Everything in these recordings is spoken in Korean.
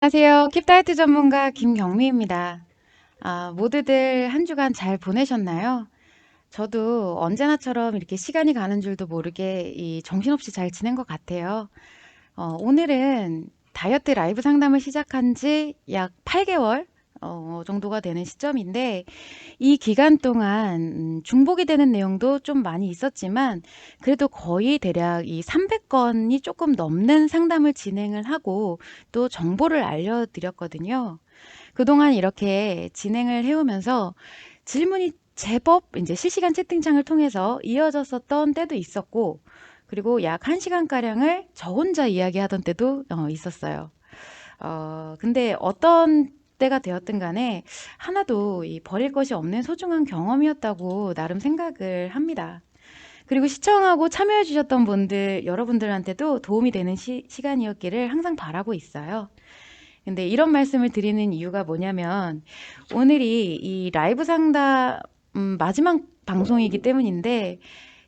안녕하세요. 킵다이어트 전문가 김경미입니다. 모두들 한 주간 잘 보내셨나요? 저도 언제나처럼 이렇게 시간이 가는 줄도 모르게 정신없이 잘 지낸 것 같아요. 오늘은 다이어트 라이브 상담을 시작한 지 약 8개월 정도가 되는 시점인데, 이 기간 동안 중복이 되는 내용도 좀 많이 있었지만, 그래도 거의 대략 이 300건이 조금 넘는 상담을 진행을 하고 또 정보를 알려드렸거든요. 그동안 이렇게 진행을 해오면서 질문이 제법 이제 실시간 채팅창을 통해서 이어졌었던 때도 있었고, 그리고 약 1시간가량을 저 혼자 이야기하던 때도 있었어요. 근데 어떤 때가 되었든 간에 하나도 버릴 것이 없는 소중한 경험이었다고 나름 생각을 합니다. 그리고 시청하고 참여해 주셨던 분들, 여러분들한테도 도움이 되는 시간이었기를 항상 바라고 있어요. 근데 이런 말씀을 드리는 이유가 뭐냐면, 오늘이 이 라이브 상담 마지막 방송이기 때문인데,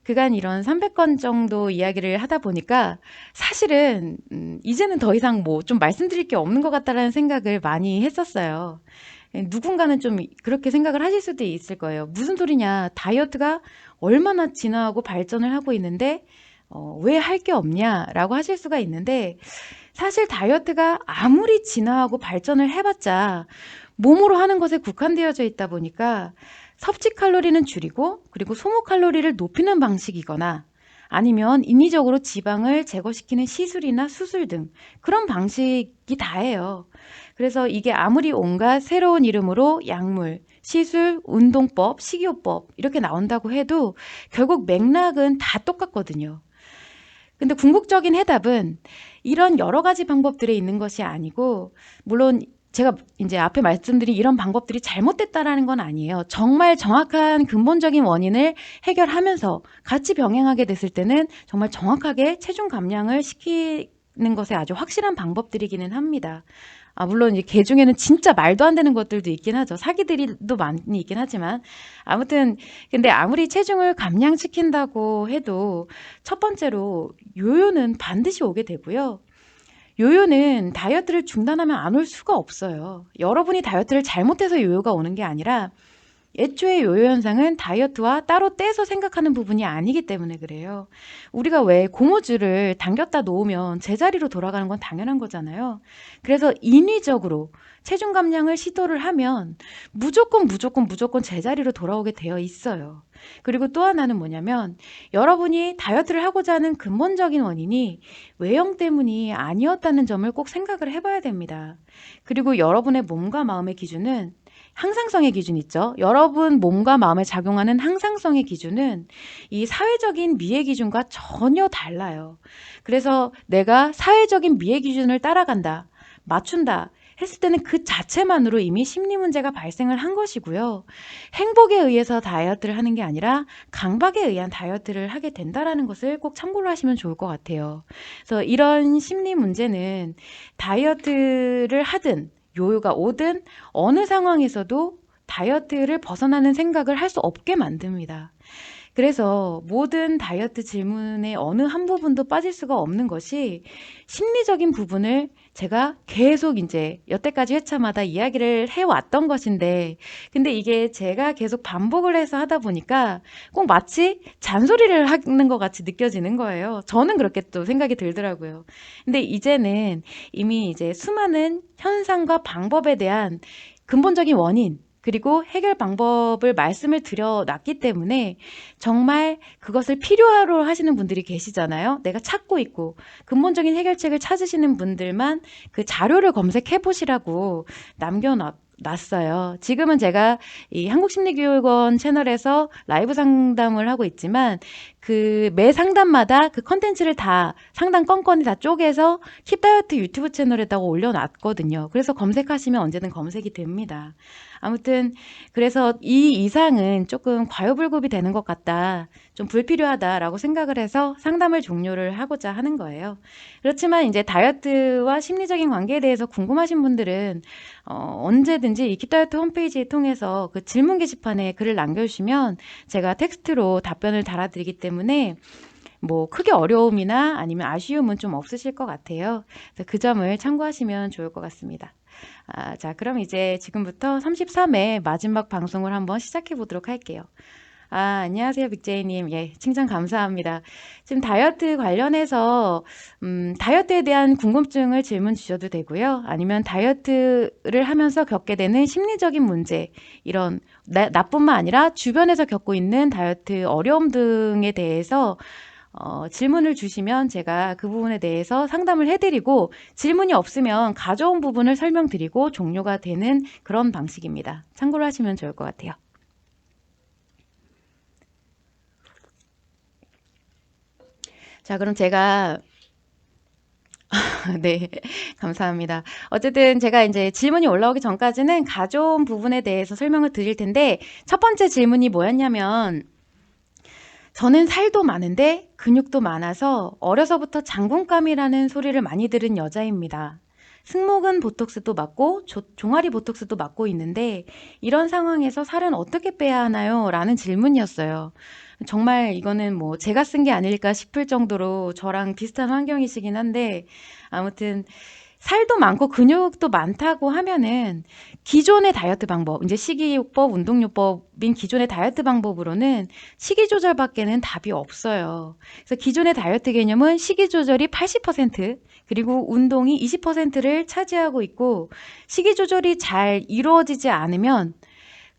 그간 이런 300건 정도 이야기를 하다 보니까 사실은 이제는 더 이상 뭐 좀 말씀드릴 게 없는 것 같다라는 생각을 많이 했었어요. 누군가는 좀 그렇게 생각을 하실 수도 있을 거예요. 무슨 소리냐? 다이어트가 얼마나 진화하고 발전을 하고 있는데 왜 할 게 없냐라고 하실 수가 있는데, 사실 다이어트가 아무리 진화하고 발전을 해봤자 몸으로 하는 것에 국한되어져 있다 보니까 섭취 칼로리는 줄이고, 그리고 소모 칼로리를 높이는 방식이거나, 아니면 인위적으로 지방을 제거시키는 시술이나 수술 등 그런 방식이 다예요. 그래서 이게 아무리 온갖 새로운 이름으로 약물, 시술, 운동법, 식이요법 이렇게 나온다고 해도 결국 맥락은 다 똑같거든요. 근데 궁극적인 해답은 이런 여러 가지 방법들에 있는 것이 아니고, 물론 제가 이제 앞에 말씀드린 이런 방법들이 잘못됐다라는 건 아니에요. 정말 정확한 근본적인 원인을 해결하면서 같이 병행하게 됐을 때는 정말 정확하게 체중 감량을 시키는 것에 아주 확실한 방법들이기는 합니다. 물론 이제 개 중에는 진짜 말도 안 되는 것들도 있긴 하죠. 사기들도 많이 있긴 하지만, 아무튼 근데 아무리 체중을 감량시킨다고 해도 첫 번째로 요요는 반드시 오게 되고요. 요요는 다이어트를 중단하면 안 올 수가 없어요. 여러분이 다이어트를 잘못해서 요요가 오는 게 아니라, 애초에 요요 현상은 다이어트와 따로 떼서 생각하는 부분이 아니기 때문에 그래요. 우리가 왜 고무줄을 당겼다 놓으면 제자리로 돌아가는 건 당연한 거잖아요. 그래서 인위적으로 체중 감량을 시도를 하면 무조건 제자리로 돌아오게 되어 있어요. 그리고 또 하나는 뭐냐면, 여러분이 다이어트를 하고자 하는 근본적인 원인이 외형 때문이 아니었다는 점을 꼭 생각을 해봐야 됩니다. 그리고 여러분의 몸과 마음의 기준은 항상성의 기준 있죠. 여러분 몸과 마음에 작용하는 항상성의 기준은 이 사회적인 미의 기준과 전혀 달라요. 그래서 내가 사회적인 미의 기준을 따라간다, 맞춘다 했을 때는 그 자체만으로 이미 심리 문제가 발생을 한 것이고요. 행복에 의해서 다이어트를 하는 게 아니라 강박에 의한 다이어트를 하게 된다라는 것을 꼭 참고로 하시면 좋을 것 같아요. 그래서 이런 심리 문제는 다이어트를 하든 요요가 오든 어느 상황에서도 다이어트를 벗어나는 생각을 할 수 없게 만듭니다. 그래서 모든 다이어트 질문의 어느 한 부분도 빠질 수가 없는 것이 심리적인 부분을 제가 계속 이제 여태까지 회차마다 이야기를 해왔던 것인데, 근데 이게 제가 계속 반복을 해서 하다 보니까 꼭 마치 잔소리를 하는 것 같이 느껴지는 거예요. 저는 그렇게 또 생각이 들더라고요. 근데 이제는 이미 이제 수많은 현상과 방법에 대한 근본적인 원인, 그리고 해결 방법을 말씀을 드려놨기 때문에 정말 그것을 필요하러 하시는 분들이 계시잖아요. 내가 찾고 있고 근본적인 해결책을 찾으시는 분들만 그 자료를 검색해 보시라고 남겨놨어요. 지금은 제가 이 한국심리교육원 채널에서 라이브 상담을 하고 있지만, 그 매 상담마다 그 컨텐츠를 다 상담 건건이 다 쪼개서 킵다이어트 유튜브 채널에다가 올려놨거든요. 그래서 검색하시면 언제든 검색이 됩니다. 아무튼 그래서 이 이상은 조금 과요불급이 되는 것 같다, 좀 불필요하다라고 생각을 해서 상담을 종료를 하고자 하는 거예요. 그렇지만 이제 다이어트와 심리적인 관계에 대해서 궁금하신 분들은 언제든지 이 킵다이어트 홈페이지를 통해서 그 질문 게시판에 글을 남겨주시면 제가 텍스트로 답변을 달아드리기 때문에 뭐 크게 어려움이나 아니면 아쉬움은 좀 없으실 것 같아요. 그래서 그 점을 참고하시면 좋을 것 같습니다. 자, 그럼 이제 지금부터 33회 마지막 방송을 한번 시작해 보도록 할게요. 안녕하세요, 빅제이님. 예, 칭찬 감사합니다. 지금 다이어트 관련해서, 다이어트에 대한 궁금증을 질문 주셔도 되고요. 아니면 다이어트를 하면서 겪게 되는 심리적인 문제, 이런, 나뿐만 아니라 주변에서 겪고 있는 다이어트 어려움 등에 대해서 질문을 주시면 제가 그 부분에 대해서 상담을 해드리고, 질문이 없으면 가져온 부분을 설명드리고 종료가 되는 그런 방식입니다. 참고로 하시면 좋을 것 같아요. 자, 그럼 제가 네, 감사합니다. 어쨌든 제가 이제 질문이 올라오기 전까지는 가져온 부분에 대해서 설명을 드릴 텐데, 첫 번째 질문이 뭐였냐면, 저는 살도 많은데 근육도 많아서 어려서부터 장군감이라는 소리를 많이 들은 여자입니다. 승모근 보톡스도 맞고 종아리 보톡스도 맞고 있는데 이런 상황에서 살은 어떻게 빼야 하나요? 라는 질문이었어요. 정말 이거는 뭐 제가 쓴 게 아닐까 싶을 정도로 저랑 비슷한 환경이시긴 한데 아무튼 살도 많고 근육도 많다고 하면은 기존의 다이어트 방법, 이제 식이요법, 운동요법인 기존의 다이어트 방법으로는 식이 조절밖에는 답이 없어요. 그래서 기존의 다이어트 개념은 식이 조절이 80%, 그리고 운동이 20%를 차지하고 있고, 식이 조절이 잘 이루어지지 않으면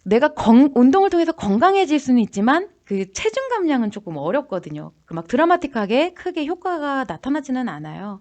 내가 운동을 통해서 건강해질 수는 있지만 그 체중 감량은 조금 어렵거든요. 그 막 드라마틱하게 크게 효과가 나타나지는 않아요.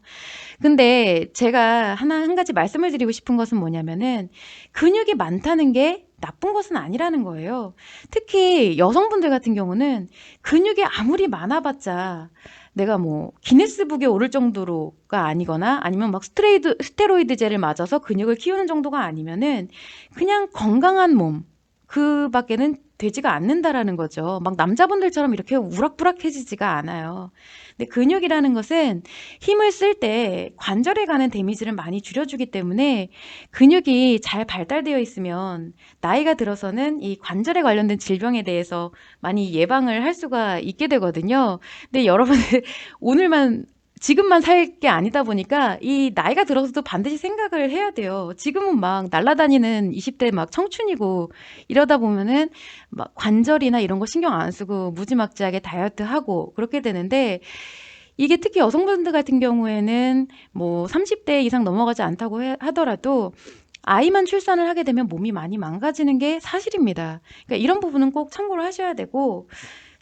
근데 제가 한 가지 말씀을 드리고 싶은 것은 뭐냐면은 근육이 많다는 게 나쁜 것은 아니라는 거예요. 특히 여성분들 같은 경우는 근육이 아무리 많아봤자 내가 뭐 기네스북에 오를 정도로가 아니거나 아니면 막 스테로이드제를 맞아서 근육을 키우는 정도가 아니면은 그냥 건강한 몸 그 밖에는 되지가 않는다라는 거죠. 막 남자분들처럼 이렇게 우락부락해지지가 않아요. 근데 근육이라는 것은 힘을 쓸 때 관절에 가는 데미지를 많이 줄여주기 때문에 근육이 잘 발달되어 있으면 나이가 들어서는 이 관절에 관련된 질병에 대해서 많이 예방을 할 수가 있게 되거든요. 근데 여러분 오늘만 지금만 살 게 아니다 보니까 이 나이가 들어서도 반드시 생각을 해야 돼요. 지금은 막 날아다니는 20대 막 청춘이고 이러다 보면은 막 관절이나 이런 거 신경 안 쓰고 무지막지하게 다이어트 하고 그렇게 되는데 이게 특히 여성분들 같은 경우에는 뭐 30대 이상 넘어가지 않다고 하더라도 아이만 출산을 하게 되면 몸이 많이 망가지는 게 사실입니다. 그러니까 이런 부분은 꼭 참고를 하셔야 되고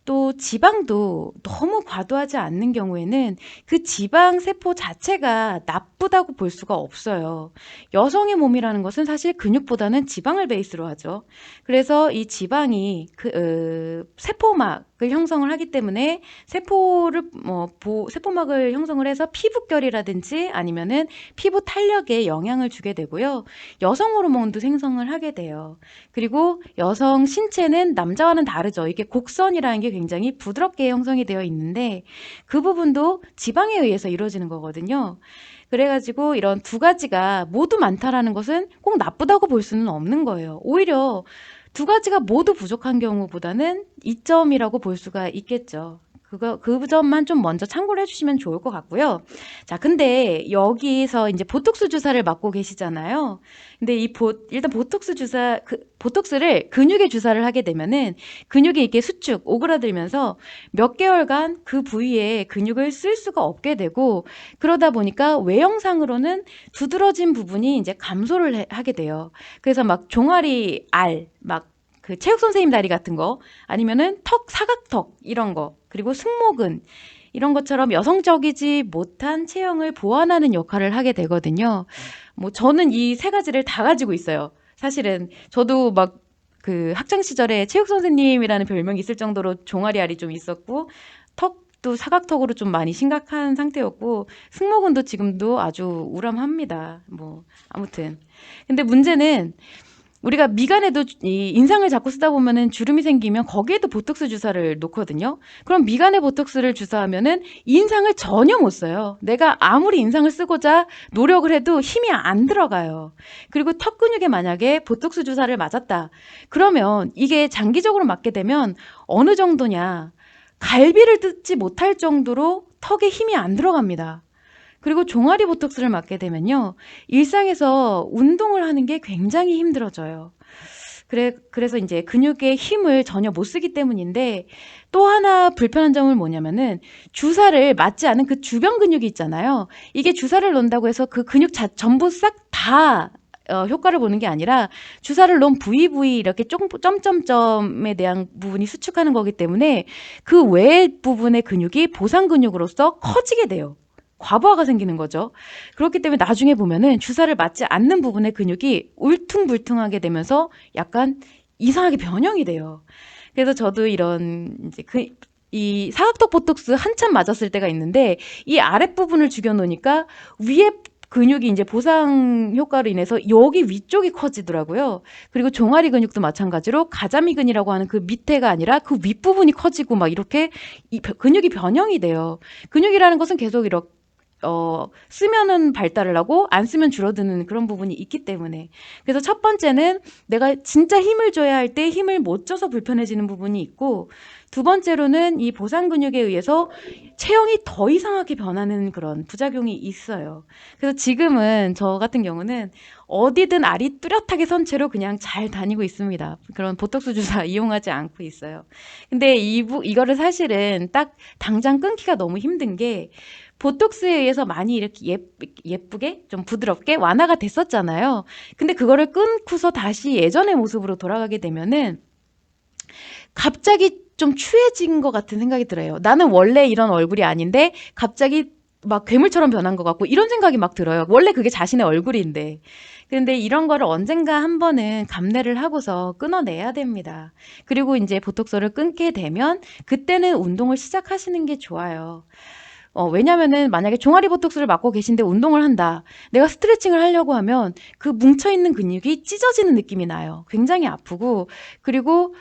또 지방도 너무 과도하지 않는 경우에는 그 지방 세포 자체가 나쁘다고 볼 수가 없어요. 여성의 몸이라는 것은 사실 근육보다는 지방을 베이스로 하죠. 그래서 이 지방이 세포막을 형성을 하기 때문에 세포막을 형성을 해서 피부결이라든지 아니면은 피부 탄력에 영향을 주게 되고요. 여성 호르몬도 생성을 하게 돼요. 그리고 여성 신체는 남자와는 다르죠. 이게 곡선이라는 게 굉장히 부드럽게 형성이 되어 있는데 그 부분도 지방에 의해서 이루어지는 거거든요. 그래가지고 이런 두 가지가 모두 많다라는 것은 꼭 나쁘다고 볼 수는 없는 거예요. 오히려 두 가지가 모두 부족한 경우보다는 이점이라고 볼 수가 있겠죠. 그 점만 좀 먼저 참고를 해주시면 좋을 것 같고요. 자, 근데 여기서 이제 보톡스 주사를 맞고 계시잖아요. 근데 일단 보톡스를 근육에 주사를 하게 되면은 근육이 이렇게 수축, 오그라들면서 몇 개월간 그 부위에 근육을 쓸 수가 없게 되고 그러다 보니까 외형상으로는 두드러진 부분이 이제 감소를 하게 돼요. 그래서 막 종아리 막 그 체육 선생님 다리 같은 거 아니면은 사각턱 이런 거 그리고 승모근 이런 것처럼 여성적이지 못한 체형을 보완하는 역할을 하게 되거든요. 뭐 저는 이 세 가지를 다 가지고 있어요. 사실은 저도 막 그 학창 시절에 체육 선생님이라는 별명이 있을 정도로 종아리 알이 좀 있었고 턱도 사각턱으로 좀 많이 심각한 상태였고 승모근도 지금도 아주 우람합니다. 뭐 아무튼 근데 문제는 우리가 미간에도 이 인상을 자꾸 쓰다 보면은 주름이 생기면 거기에도 보톡스 주사를 놓거든요. 그럼 미간에 보톡스를 주사하면은 인상을 전혀 못 써요. 내가 아무리 인상을 쓰고자 노력을 해도 힘이 안 들어가요. 그리고 턱 근육에 만약에 보톡스 주사를 맞았다. 그러면 이게 장기적으로 맞게 되면 어느 정도냐? 갈비를 뜯지 못할 정도로 턱에 힘이 안 들어갑니다. 그리고 종아리 보톡스를 맞게 되면요, 일상에서 운동을 하는 게 굉장히 힘들어져요. 그래서 이제 근육의 힘을 전혀 못 쓰기 때문인데, 또 하나 불편한 점은 뭐냐면은 주사를 맞지 않은 그 주변 근육이 있잖아요. 이게 주사를 놓는다고 해서 그 근육 전부 싹 다 효과를 보는 게 아니라 주사를 놓은 부위 이렇게 조금 점점점에 대한 부분이 수축하는 거기 때문에 그 외의 부분의 근육이 보상 근육으로서 커지게 돼요. 과부하가 생기는 거죠. 그렇기 때문에 나중에 보면은 주사를 맞지 않는 부분의 근육이 울퉁불퉁하게 되면서 약간 이상하게 변형이 돼요. 그래서 저도 이런 이제 이 사각턱 보톡스 한참 맞았을 때가 있는데, 이 아랫부분을 죽여 놓으니까 위에 근육이 이제 보상 효과로 인해서 여기 위쪽이 커지더라고요. 그리고 종아리 근육도 마찬가지로 가자미근이라고 하는 그 밑에가 아니라 그 윗부분이 커지고 막 이렇게 근육이 변형이 돼요. 근육이라는 것은 계속 이렇게 쓰면은 발달을 하고 안 쓰면 줄어드는 그런 부분이 있기 때문에. 그래서 첫 번째는 내가 진짜 힘을 줘야 할 때 힘을 못 줘서 불편해지는 부분이 있고, 두 번째로는 이 보상 근육에 의해서 체형이 더 이상하게 변하는 그런 부작용이 있어요. 그래서 지금은 저 같은 경우는 어디든 알이 뚜렷하게 선 채로 그냥 잘 다니고 있습니다. 그런 보톡스 주사 이용하지 않고 있어요. 근데 이거를 사실은 딱 당장 끊기가 너무 힘든 게, 보톡스에 의해서 많이 이렇게 예쁘게 좀 부드럽게 완화가 됐었잖아요. 근데 그거를 끊고서 다시 예전의 모습으로 돌아가게 되면은 갑자기 좀 추해진 것 같은 생각이 들어요. 나는 원래 이런 얼굴이 아닌데 갑자기 막 괴물처럼 변한 것 같고, 이런 생각이 막 들어요. 원래 그게 자신의 얼굴인데. 근데 이런 거를 언젠가 한 번은 감내를 하고서 끊어내야 됩니다. 그리고 이제 보톡스를 끊게 되면 그때는 운동을 시작하시는 게 좋아요. 왜냐면은 만약에 종아리 보톡스를 맞고 계신데 운동을 한다. 내가 스트레칭을 하려고 하면 그 뭉쳐있는 근육이 찢어지는 느낌이 나요. 굉장히 아프고, 그리고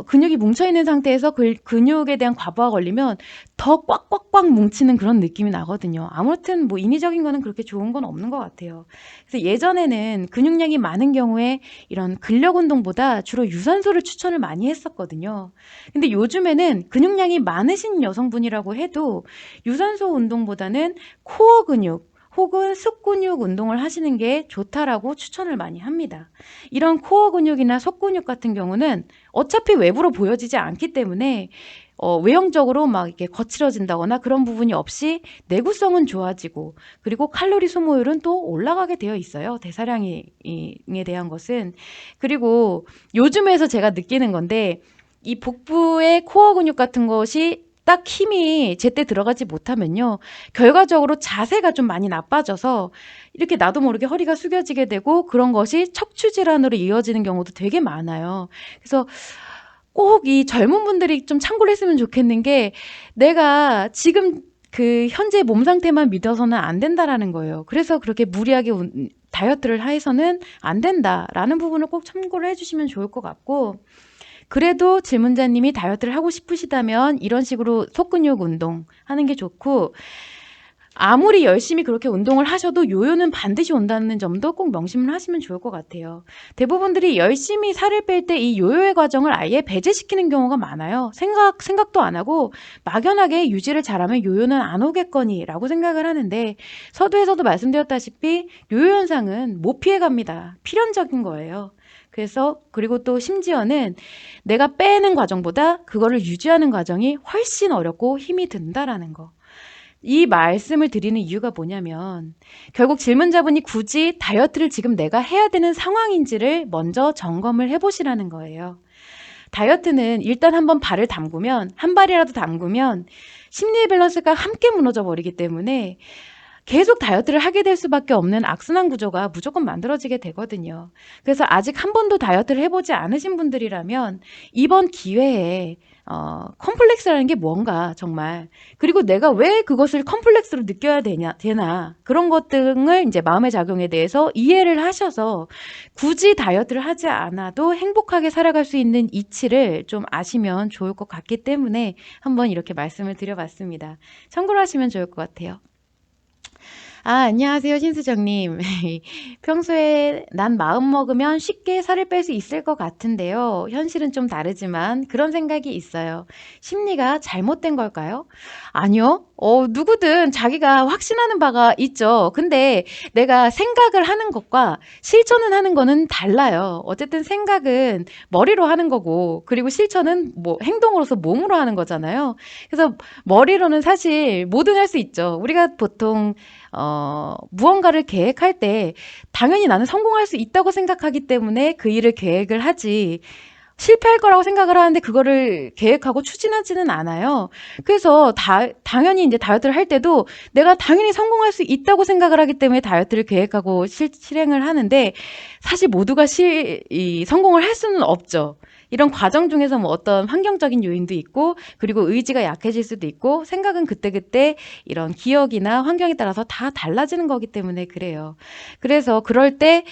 근육이 뭉쳐있는 상태에서 근육에 대한 과부하 걸리면 더 꽉꽉꽉 뭉치는 그런 느낌이 나거든요. 아무튼 뭐 인위적인 거는 그렇게 좋은 건 없는 것 같아요. 그래서 예전에는 근육량이 많은 경우에 이런 근력 운동보다 주로 유산소를 추천을 많이 했었거든요. 근데 요즘에는 근육량이 많으신 여성분이라고 해도 유산소 운동보다는 코어 근육 혹은 속근육 운동을 하시는 게 좋다라고 추천을 많이 합니다. 이런 코어 근육이나 속근육 같은 경우는 어차피 외부로 보여지지 않기 때문에 외형적으로 막 이렇게 거칠어진다거나 그런 부분이 없이 내구성은 좋아지고, 그리고 칼로리 소모율은 또 올라가게 되어 있어요. 대사량에 대한 것은. 그리고 요즘에서 제가 느끼는 건데, 이 복부의 코어 근육 같은 것이 딱 힘이 제때 들어가지 못하면요, 결과적으로 자세가 좀 많이 나빠져서 이렇게 나도 모르게 허리가 숙여지게 되고, 그런 것이 척추 질환으로 이어지는 경우도 되게 많아요. 그래서 꼭 이 젊은 분들이 좀 참고를 했으면 좋겠는 게, 내가 지금 그 현재 몸 상태만 믿어서는 안 된다라는 거예요. 그래서 그렇게 무리하게 다이어트를 해서는 안 된다라는 부분을 꼭 참고를 해주시면 좋을 것 같고, 그래도 질문자님이 다이어트를 하고 싶으시다면 이런 식으로 속근육 운동 하는 게 좋고, 아무리 열심히 그렇게 운동을 하셔도 요요는 반드시 온다는 점도 꼭 명심을 하시면 좋을 것 같아요. 대부분들이 열심히 살을 뺄 때 이 요요의 과정을 아예 배제시키는 경우가 많아요. 생각도 안 하고 막연하게 유지를 잘하면 요요는 안 오겠거니라고 생각을 하는데, 서두에서도 말씀드렸다시피 요요 현상은 못 피해갑니다. 필연적인 거예요. 그래서, 그리고 또 심지어는 내가 빼는 과정보다 그거를 유지하는 과정이 훨씬 어렵고 힘이 든다라는 거. 이 말씀을 드리는 이유가 뭐냐면, 결국 질문자분이 굳이 다이어트를 지금 내가 해야 되는 상황인지를 먼저 점검을 해보시라는 거예요. 다이어트는 일단 한번 발을 담그면, 한 발이라도 담그면 심리의 밸런스가 함께 무너져 버리기 때문에 계속 다이어트를 하게 될 수밖에 없는 악순환 구조가 무조건 만들어지게 되거든요. 그래서 아직 한 번도 다이어트를 해보지 않으신 분들이라면 이번 기회에 컴플렉스라는 게 뭔가 정말, 그리고 내가 왜 그것을 컴플렉스로 느껴야 되나, 그런 것 등을 이제 마음의 작용에 대해서 이해를 하셔서 굳이 다이어트를 하지 않아도 행복하게 살아갈 수 있는 이치를 좀 아시면 좋을 것 같기 때문에 한번 이렇게 말씀을 드려봤습니다. 참고로 하시면 좋을 것 같아요. 안녕하세요, 신수정님. 평소에 난 마음 먹으면 쉽게 살을 뺄 수 있을 것 같은데요. 현실은 좀 다르지만 그런 생각이 있어요. 심리가 잘못된 걸까요? 아니요. 누구든 자기가 확신하는 바가 있죠. 근데 내가 생각을 하는 것과 실천을 하는 거는 달라요. 어쨌든 생각은 머리로 하는 거고, 그리고 실천은 뭐 행동으로서 몸으로 하는 거잖아요. 그래서 머리로는 사실 뭐든 할 수 있죠. 우리가 보통 무언가를 계획할 때 당연히 나는 성공할 수 있다고 생각하기 때문에 그 일을 계획을 하지, 실패할 거라고 생각을 하는데 그거를 계획하고 추진하지는 않아요. 그래서 당연히 이제 다이어트를 할 때도 내가 당연히 성공할 수 있다고 생각을 하기 때문에 다이어트를 계획하고 실행을 하는데, 사실 모두가 성공을 할 수는 없죠. 이런 과정 중에서 뭐 어떤 환경적인 요인도 있고, 그리고 의지가 약해질 수도 있고, 생각은 그때그때 이런 기억이나 환경에 따라서 다 달라지는 거기 때문에 그래요. 그래서 그럴 때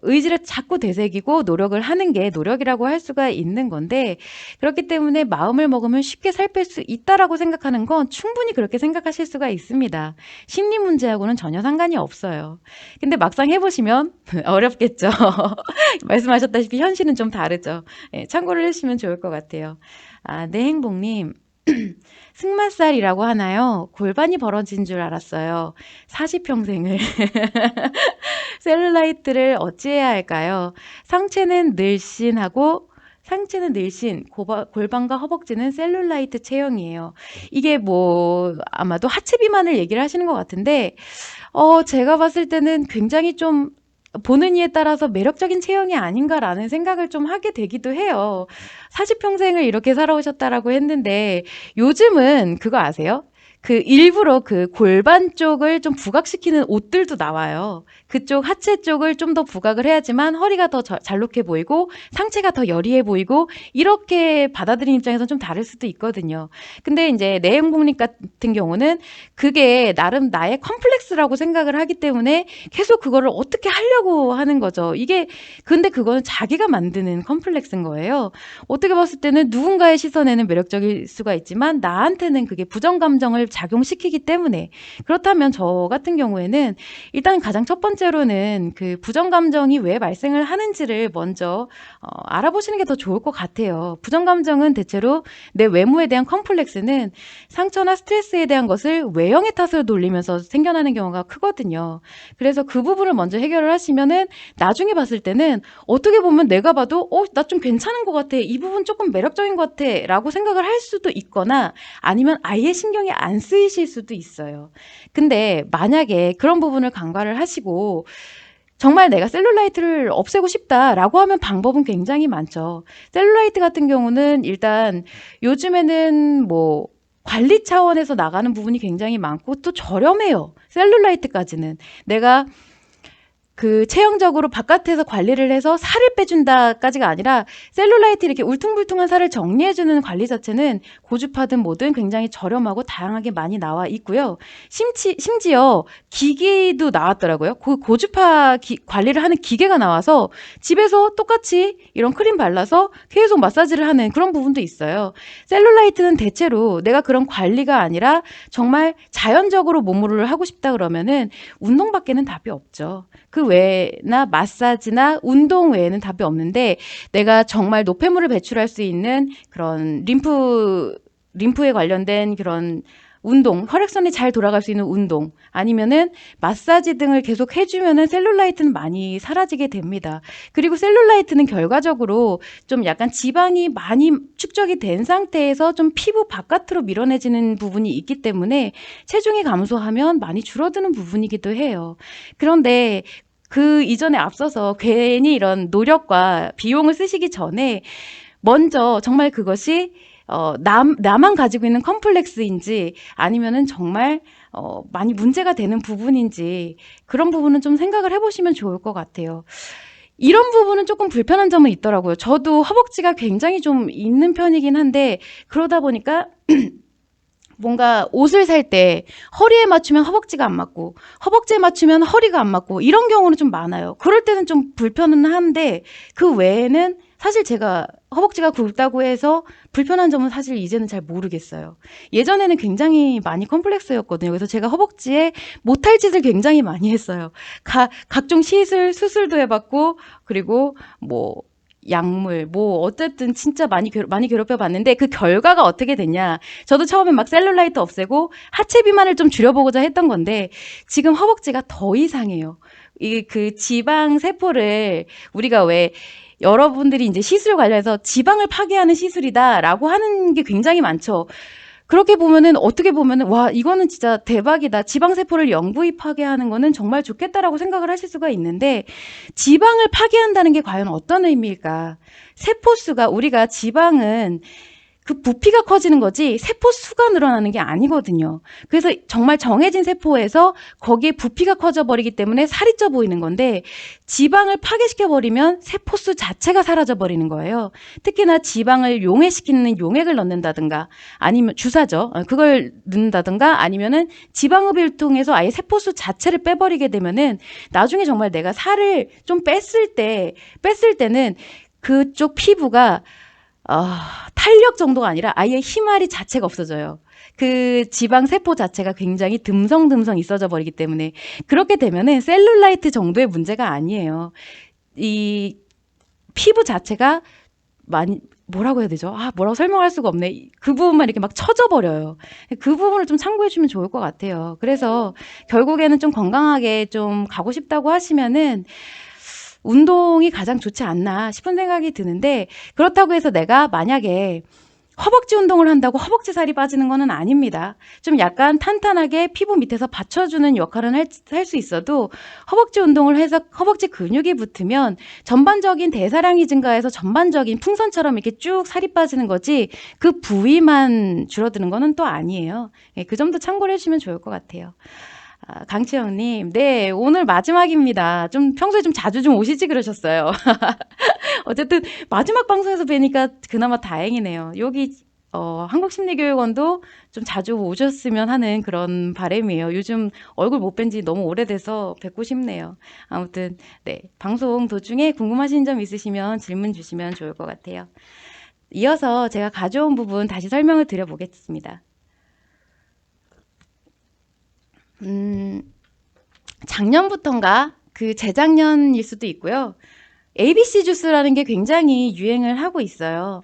의지를 자꾸 되새기고 노력을 하는 게 노력이라고 할 수가 있는 건데, 그렇기 때문에 마음을 먹으면 쉽게 살 뺄 수 있다라고 생각하는 건 충분히 그렇게 생각하실 수가 있습니다. 심리 문제하고는 전혀 상관이 없어요. 근데 막상 해보시면 어렵겠죠. 말씀하셨다시피 현실은 좀 다르죠. 예, 참고를 해주시면 좋을 것 같아요. 내 행복님. 승마살이라고 하나요? 골반이 벌어진 줄 알았어요. 40평생을. 셀룰라이트를 어찌해야 할까요? 상체는 늘씬하고 상체는 늘씬, 골반과 허벅지는 셀룰라이트 체형이에요. 이게 뭐 아마도 하체 비만을 얘기를 하시는 것 같은데, 제가 봤을 때는 굉장히 좀 보는 이에 따라서 매력적인 체형이 아닌가라는 생각을 좀 하게 되기도 해요. 40평생을 이렇게 살아오셨다라고 했는데, 요즘은 그거 아세요? 그 일부러 그 골반 쪽을 좀 부각시키는 옷들도 나와요. 그쪽 하체 쪽을 좀 더 부각을 해야지만 허리가 더 잘록해 보이고 상체가 더 여리해 보이고, 이렇게 받아들이는 입장에서는 좀 다를 수도 있거든요. 근데 이제 내행복립 같은 경우는 그게 나름 나의 컴플렉스라고 생각을 하기 때문에 계속 그거를 어떻게 하려고 하는 거죠. 근데 그거는 자기가 만드는 컴플렉스인 거예요. 어떻게 봤을 때는 누군가의 시선에는 매력적일 수가 있지만 나한테는 그게 부정 감정을 작용시키기 때문에, 그렇다면 저 같은 경우에는 일단 가장 첫 번째로는 그 부정 감정이 왜 발생을 하는지를 먼저 알아보시는 게 더 좋을 것 같아요. 부정 감정은 대체로 내 외모에 대한 컴플렉스는 상처나 스트레스에 대한 것을 외형의 탓으로 돌리면서 생겨나는 경우가 크거든요. 그래서 그 부분을 먼저 해결을 하시면은 나중에 봤을 때는 어떻게 보면 내가 봐도 나 좀 괜찮은 것 같아, 이 부분 조금 매력적인 것 같아 라고 생각을 할 수도 있거나, 아니면 아예 신경이 안 쓰이실 수도 있어요. 근데 만약에 그런 부분을 간과를 하시고 정말 내가 셀룰라이트를 없애고 싶다라고 하면 방법은 굉장히 많죠. 셀룰라이트 같은 경우는 일단 요즘에는 뭐 관리 차원에서 나가는 부분이 굉장히 많고 또 저렴해요. 셀룰라이트까지는 내가 그 체형적으로 바깥에서 관리를 해서 살을 빼준다까지가 아니라, 셀룰라이트 이렇게 울퉁불퉁한 살을 정리해주는 관리 자체는 고주파든 뭐든 굉장히 저렴하고 다양하게 많이 나와 있고요. 심지어 기기도 나왔더라고요. 그 고주파 관리를 하는 기계가 나와서 집에서 똑같이 이런 크림 발라서 계속 마사지를 하는 그런 부분도 있어요. 셀룰라이트는 대체로 내가 그런 관리가 아니라 정말 자연적으로 몸무를 하고 싶다 그러면은 운동밖에는 답이 없죠. 그 외나 마사지나 운동 외에는 답이 없는데, 내가 정말 노폐물을 배출할 수 있는 그런 림프에 관련된 그런 운동, 혈액선이 잘 돌아갈 수 있는 운동, 아니면은 마사지 등을 계속 해주면은 셀룰라이트는 많이 사라지게 됩니다. 그리고 셀룰라이트는 결과적으로 좀 약간 지방이 많이 축적이 된 상태에서 좀 피부 바깥으로 밀어내지는 부분이 있기 때문에 체중이 감소하면 많이 줄어드는 부분이기도 해요. 그런데 그 이전에 앞서서 괜히 이런 노력과 비용을 쓰시기 전에 먼저 정말 그것이 나만 가지고 있는 컴플렉스인지, 아니면은 정말 많이 문제가 되는 부분인지, 그런 부분은 좀 생각을 해보시면 좋을 것 같아요. 이런 부분은 조금 불편한 점은 있더라고요. 저도 허벅지가 굉장히 좀 있는 편이긴 한데, 그러다 보니까 뭔가 옷을 살 때 허리에 맞추면 허벅지가 안 맞고 허벅지에 맞추면 허리가 안 맞고 이런 경우는 좀 많아요. 그럴 때는 좀 불편은 한데 그 외에는 사실 제가 허벅지가 굵다고 해서 불편한 점은 사실 이제는 잘 모르겠어요. 예전에는 굉장히 많이 컴플렉스였거든요. 그래서 제가 허벅지에 못할 짓을 굉장히 많이 했어요. 각종 수술도 해봤고, 그리고 뭐, 약물, 뭐, 어쨌든 진짜 많이 괴롭혀 봤는데 그 결과가 어떻게 됐냐. 저도 처음에 막 셀룰라이트 없애고 하체 비만을 좀 줄여보고자 했던 건데 지금 허벅지가 더 이상해요. 이 그 지방 세포를 우리가 왜 여러분들이 이제 시술 관련해서 지방을 파괴하는 시술이다라고 하는 게 굉장히 많죠. 그렇게 보면은 어떻게 보면은 와 이거는 진짜 대박이다. 지방 세포를 영구히 파괴하는 거는 정말 좋겠다라고 생각을 하실 수가 있는데 지방을 파괴한다는 게 과연 어떤 의미일까? 세포 수가 우리가 지방은 그 부피가 커지는 거지 세포 수가 늘어나는 게 아니거든요. 그래서 정말 정해진 세포에서 거기에 부피가 커져 버리기 때문에 살이 쪄 보이는 건데 지방을 파괴시켜 버리면 세포 수 자체가 사라져 버리는 거예요. 특히나 지방을 용해시키는 용액을 넣는다든가 아니면 주사죠. 그걸 넣는다든가 아니면은 지방흡입을 통해서 아예 세포 수 자체를 빼버리게 되면은 나중에 정말 내가 살을 좀 뺐을 때는 그쪽 피부가 탄력 정도가 아니라 아예 힘알이 자체가 없어져요. 그 지방 세포 자체가 굉장히 듬성듬성 있어져 버리기 때문에 그렇게 되면은 셀룰라이트 정도의 문제가 아니에요. 이 피부 자체가 많이 뭐라고 해야 되죠? 뭐라고 설명할 수가 없네. 그 부분만 이렇게 막 처져 버려요. 그 부분을 좀 참고해 주면 좋을 것 같아요. 그래서 결국에는 좀 건강하게 좀 가고 싶다고 하시면은 운동이 가장 좋지 않나 싶은 생각이 드는데 그렇다고 해서 내가 만약에 허벅지 운동을 한다고 허벅지 살이 빠지는 거는 아닙니다. 좀 약간 탄탄하게 피부 밑에서 받쳐주는 역할은 할 수 있어도 허벅지 운동을 해서 허벅지 근육이 붙으면 전반적인 대사량이 증가해서 전반적인 풍선처럼 이렇게 쭉 살이 빠지는 거지 그 부위만 줄어드는 거는 또 아니에요. 그 점도 참고를 해주시면 좋을 것 같아요. 강채영님, 네, 오늘 마지막입니다. 좀 평소에 좀 자주 좀 오시지 그러셨어요. 어쨌든 마지막 방송에서 뵈니까 그나마 다행이네요. 여기 한국심리교육원도 좀 자주 오셨으면 하는 그런 바람이에요. 요즘 얼굴 못 뵌 지 너무 오래돼서 뵙고 싶네요. 아무튼 네, 방송 도중에 궁금하신 점 있으시면 질문 주시면 좋을 것 같아요. 이어서 제가 가져온 부분 다시 설명을 드려보겠습니다. 작년부턴가 그 재작년일 수도 있고요. ABC 주스라는 게 굉장히 유행을 하고 있어요.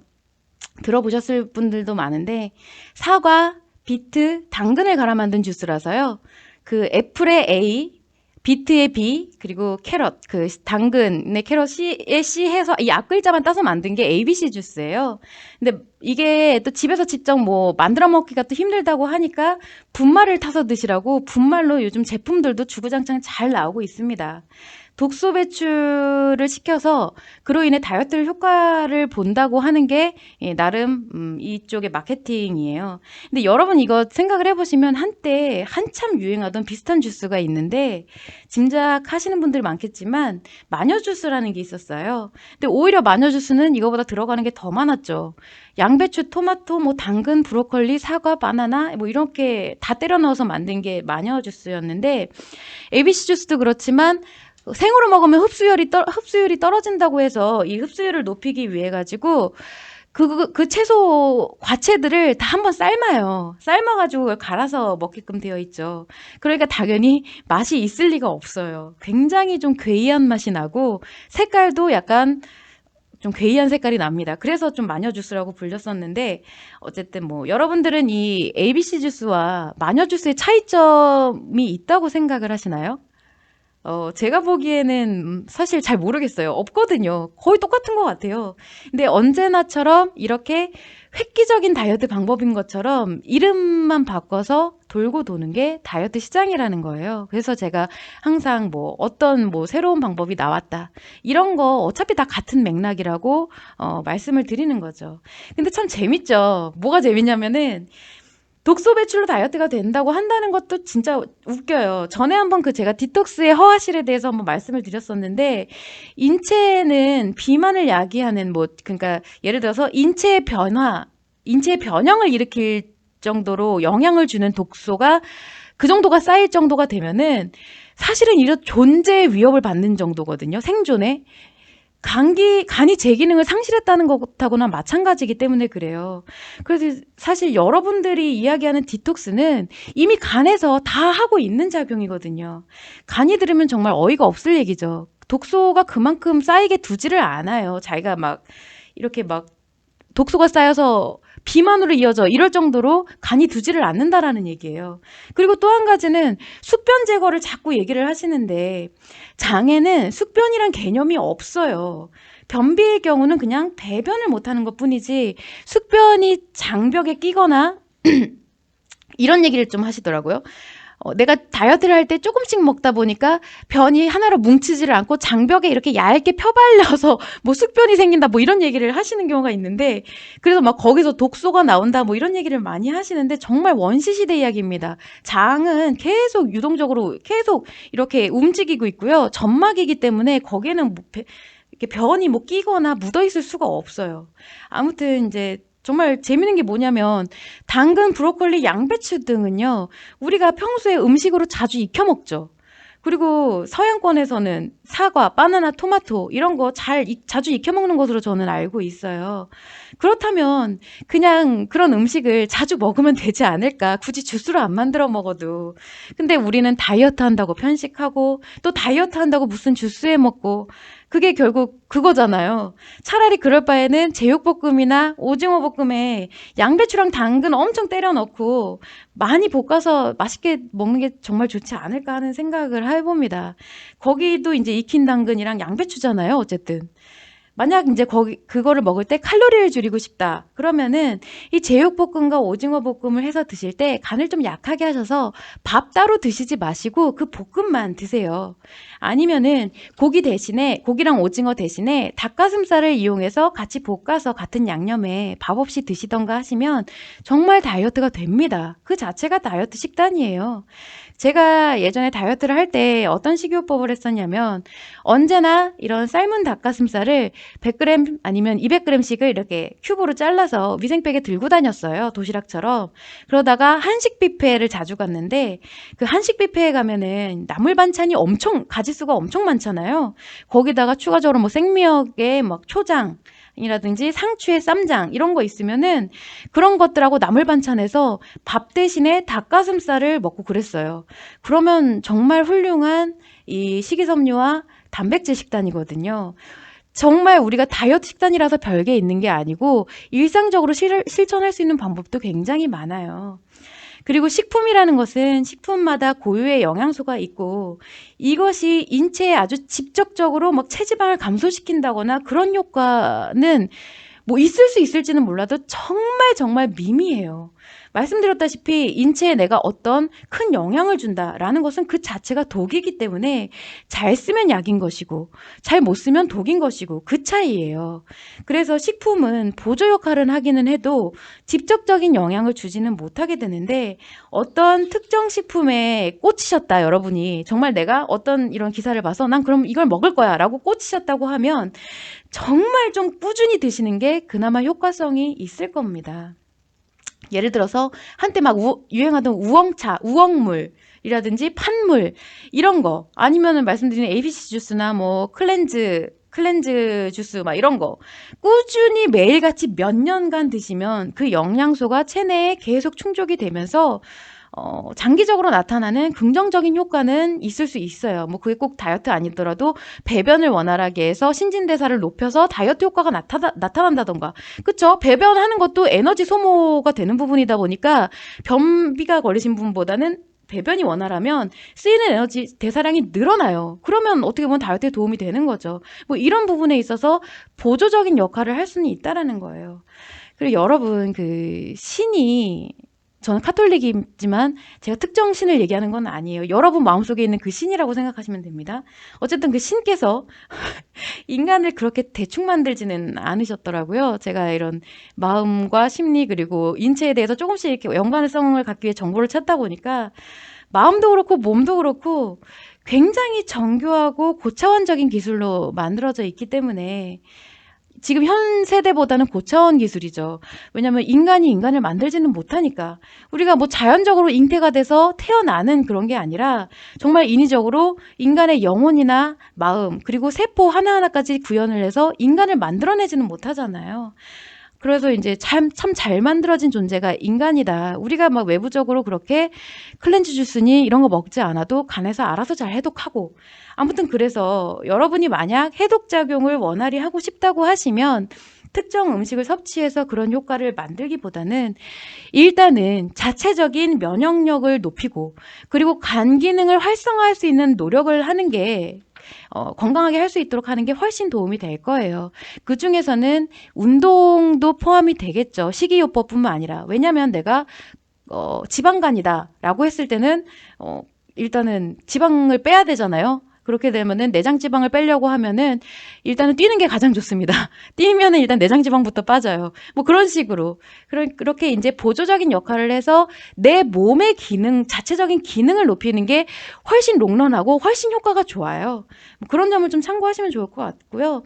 들어보셨을 분들도 많은데 사과, 비트, 당근을 갈아 만든 주스라서요. 그 애플의 A, 비트의 B, 그리고 캐럿, 그 당근의 캐럿의 C 해서 이 앞글자만 따서 만든 게 ABC 주스예요. 근데 이게 또 집에서 직접 뭐 만들어 먹기가 또 힘들다고 하니까 분말을 타서 드시라고 분말로 요즘 제품들도 주구장창 잘 나오고 있습니다. 독소 배출을 시켜서 그로 인해 다이어트 효과를 본다고 하는 게 나름 이쪽의 마케팅이에요. 근데 여러분 이거 생각을 해보시면 한때 한참 유행하던 비슷한 주스가 있는데 짐작하시는 분들 많겠지만 마녀 주스라는 게 있었어요. 근데 오히려 마녀 주스는 이거보다 들어가는 게 더 많았죠. 양배추, 토마토, 뭐 당근, 브로콜리, 사과, 바나나 뭐 이렇게 다 때려 넣어서 만든 게 마녀 주스였는데 ABC 주스도 그렇지만 생으로 먹으면 흡수율이 떨어진다고 해서 이 흡수율을 높이기 위해 가지고 그 채소 과채들을 다 한번 삶아요. 삶아가지고 그걸 갈아서 먹게끔 되어 있죠. 그러니까 당연히 맛이 있을 리가 없어요. 굉장히 좀 괴이한 맛이 나고 색깔도 약간 좀 괴이한 색깔이 납니다. 그래서 좀 마녀 주스라고 불렸었는데 어쨌든 뭐 여러분들은 이 ABC 주스와 마녀 주스의 차이점이 있다고 생각을 하시나요? 제가 보기에는 사실 잘 모르겠어요. 없거든요. 거의 똑같은 것 같아요. 근데 언제나처럼 이렇게 획기적인 다이어트 방법인 것처럼 이름만 바꿔서 돌고 도는 게 다이어트 시장이라는 거예요. 그래서 제가 항상 뭐 어떤 뭐 새로운 방법이 나왔다. 이런 거 어차피 다 같은 맥락이라고 말씀을 드리는 거죠. 근데 참 재밌죠. 뭐가 재밌냐면은 독소 배출로 다이어트가 된다고 한다는 것도 진짜 웃겨요. 전에 한번 그 제가 디톡스의 허하실에 대해서 한번 말씀을 드렸었는데 인체는 비만을 야기하는 뭐 그러니까 예를 들어서 인체의 변형을 일으킬 정도로 영향을 주는 독소가 그 정도가 쌓일 정도가 되면은 사실은 이런 존재의 위협을 받는 정도거든요. 생존에. 간이 제 기능을 상실했다는 것하고나 마찬가지이기 때문에 그래요. 그래서 사실 여러분들이 이야기하는 디톡스는 이미 간에서 다 하고 있는 작용이거든요. 간이 들으면 정말 어이가 없을 얘기죠. 독소가 그만큼 쌓이게 두지를 않아요. 자기가 막 이렇게 막 독소가 쌓여서 비만으로 이어져 이럴 정도로 간이 두지를 않는다라는 얘기예요. 그리고 또 한 가지는 숙변 제거를 자꾸 얘기를 하시는데 장에는 숙변이란 개념이 없어요. 변비의 경우는 그냥 배변을 못하는 것뿐이지 숙변이 장벽에 끼거나 이런 얘기를 좀 하시더라고요. 내가 다이어트를 할 때 조금씩 먹다 보니까 변이 하나로 뭉치지를 않고 장벽에 이렇게 얇게 펴발려서 뭐 숙변이 생긴다 뭐 이런 얘기를 하시는 경우가 있는데, 그래서 막 거기서 독소가 나온다 뭐 이런 얘기를 많이 하시는데 정말 원시시대 이야기입니다. 장은 계속 유동적으로 계속 이렇게 움직이고 있고요. 점막이기 때문에 거기에는 뭐 이렇게 변이 뭐 끼거나 묻어 있을 수가 없어요. 아무튼 이제 정말 재밌는 게 뭐냐면 당근, 브로콜리, 양배추 등은요, 우리가 평소에 음식으로 자주 익혀 먹죠. 그리고 서양권에서는 사과, 바나나, 토마토 이런 거 자주 익혀 먹는 것으로 저는 알고 있어요. 그렇다면 그냥 그런 음식을 자주 먹으면 되지 않을까? 굳이 주스로 안 만들어 먹어도. 근데 우리는 다이어트 한다고 편식하고 또 다이어트 한다고 무슨 주스 해 먹고, 그게 결국 그거잖아요. 차라리 그럴 바에는 제육볶음이나 오징어 볶음에 양배추랑 당근 엄청 때려 넣고 많이 볶아서 맛있게 먹는 게 정말 좋지 않을까 하는 생각을 해봅니다. 거기도 이제 익힌 당근이랑 양배추잖아요, 어쨌든. 만약 이제 그거를 먹을 때 칼로리를 줄이고 싶다. 그러면은 이 제육볶음과 오징어 볶음을 해서 드실 때 간을 좀 약하게 하셔서 밥 따로 드시지 마시고 그 볶음만 드세요. 아니면은 고기랑 오징어 대신에 닭가슴살을 이용해서 같이 볶아서 같은 양념에 밥 없이 드시던가 하시면 정말 다이어트가 됩니다. 그 자체가 다이어트 식단이에요. 제가 예전에 다이어트를 할 때 어떤 식이요법을 했었냐면 언제나 이런 삶은 닭가슴살을 100g 아니면 200g씩을 이렇게 큐브로 잘라서 위생백에 들고 다녔어요. 도시락처럼. 그러다가 한식 뷔페를 자주 갔는데 그 한식 뷔페에 가면은 나물 반찬이 가짓수가 엄청 많잖아요. 거기다가 추가적으로 뭐 생미역에 막 초장 이라든지 상추에 쌈장 이런 거 있으면은 그런 것들하고 나물 반찬에서 밥 대신에 닭가슴살을 먹고 그랬어요. 그러면 정말 훌륭한 이 식이섬유와 단백질 식단이거든요. 정말 우리가 다이어트 식단이라서 별게 있는 게 아니고 일상적으로 실천할 수 있는 방법도 굉장히 많아요. 그리고 식품이라는 것은 식품마다 고유의 영양소가 있고 이것이 인체에 아주 직접적으로 막 체지방을 감소시킨다거나 그런 효과는 뭐 있을 수 있을지는 몰라도 정말 정말 미미해요. 말씀드렸다시피 인체에 내가 어떤 큰 영향을 준다라는 것은 그 자체가 독이기 때문에 잘 쓰면 약인 것이고 잘 못 쓰면 독인 것이고 그 차이예요. 그래서 식품은 보조 역할은 하기는 해도 직접적인 영향을 주지는 못하게 되는데, 어떤 특정 식품에 꽂히셨다 여러분이 정말 내가 어떤 이런 기사를 봐서 난 그럼 이걸 먹을 거야 라고 꽂히셨다고 하면 정말 좀 꾸준히 드시는 게 그나마 효과성이 있을 겁니다. 예를 들어서 한때 막 유행하던 우엉차, 우엉물이라든지 판물 이런 거, 아니면은 말씀드린 ABC 주스나 뭐 클렌즈 주스 막 이런 거 꾸준히 매일같이 몇 년간 드시면 그 영양소가 체내에 계속 충족이 되면서 장기적으로 나타나는 긍정적인 효과는 있을 수 있어요. 뭐 그게 꼭 다이어트 아니더라도 배변을 원활하게 해서 신진대사를 높여서 다이어트 효과가 나타난다던가. 그쵸? 배변하는 것도 에너지 소모가 되는 부분이다 보니까 변비가 걸리신 분보다는 배변이 원활하면 쓰이는 에너지 대사량이 늘어나요. 그러면 어떻게 보면 다이어트에 도움이 되는 거죠. 뭐 이런 부분에 있어서 보조적인 역할을 할 수는 있다라는 거예요. 그리고 여러분, 저는 카톨릭이지만 제가 특정 신을 얘기하는 건 아니에요. 여러분 마음속에 있는 그 신이라고 생각하시면 됩니다. 어쨌든 그 신께서 인간을 그렇게 대충 만들지는 않으셨더라고요. 제가 이런 마음과 심리 그리고 인체에 대해서 조금씩 이렇게 연관성을 갖기 위해 정보를 찾다 보니까 마음도 그렇고 몸도 그렇고 굉장히 정교하고 고차원적인 기술로 만들어져 있기 때문에 지금 현 세대보다는 고차원 기술이죠. 왜냐하면 인간이 인간을 만들지는 못하니까. 우리가 뭐 자연적으로 잉태가 돼서 태어나는 그런 게 아니라 정말 인위적으로 인간의 영혼이나 마음 그리고 세포 하나하나까지 구현을 해서 인간을 만들어내지는 못하잖아요. 그래서 이제 참 잘 만들어진 존재가 인간이다. 우리가 막 외부적으로 그렇게 클렌즈 주스니 이런 거 먹지 않아도 간에서 알아서 잘 해독하고. 아무튼 그래서 여러분이 만약 해독작용을 원활히 하고 싶다고 하시면 특정 음식을 섭취해서 그런 효과를 만들기보다는 일단은 자체적인 면역력을 높이고 그리고 간 기능을 활성화할 수 있는 노력을 하는 게 건강하게 할 수 있도록 하는 게 훨씬 도움이 될 거예요. 그 중에서는 운동도 포함이 되겠죠. 식이요법뿐만 아니라. 왜냐하면 내가 지방간이다라고 했을 때는 일단은 지방을 빼야 되잖아요. 그렇게 되면은 내장 지방을 빼려고 하면은 일단은 뛰는 게 가장 좋습니다. 뛰면은 일단 내장 지방부터 빠져요. 뭐 그런 식으로 그렇게 이제 보조적인 역할을 해서 내 몸의 기능 자체적인 기능을 높이는 게 훨씬 롱런하고 훨씬 효과가 좋아요. 뭐 그런 점을 좀 참고하시면 좋을 것 같고요.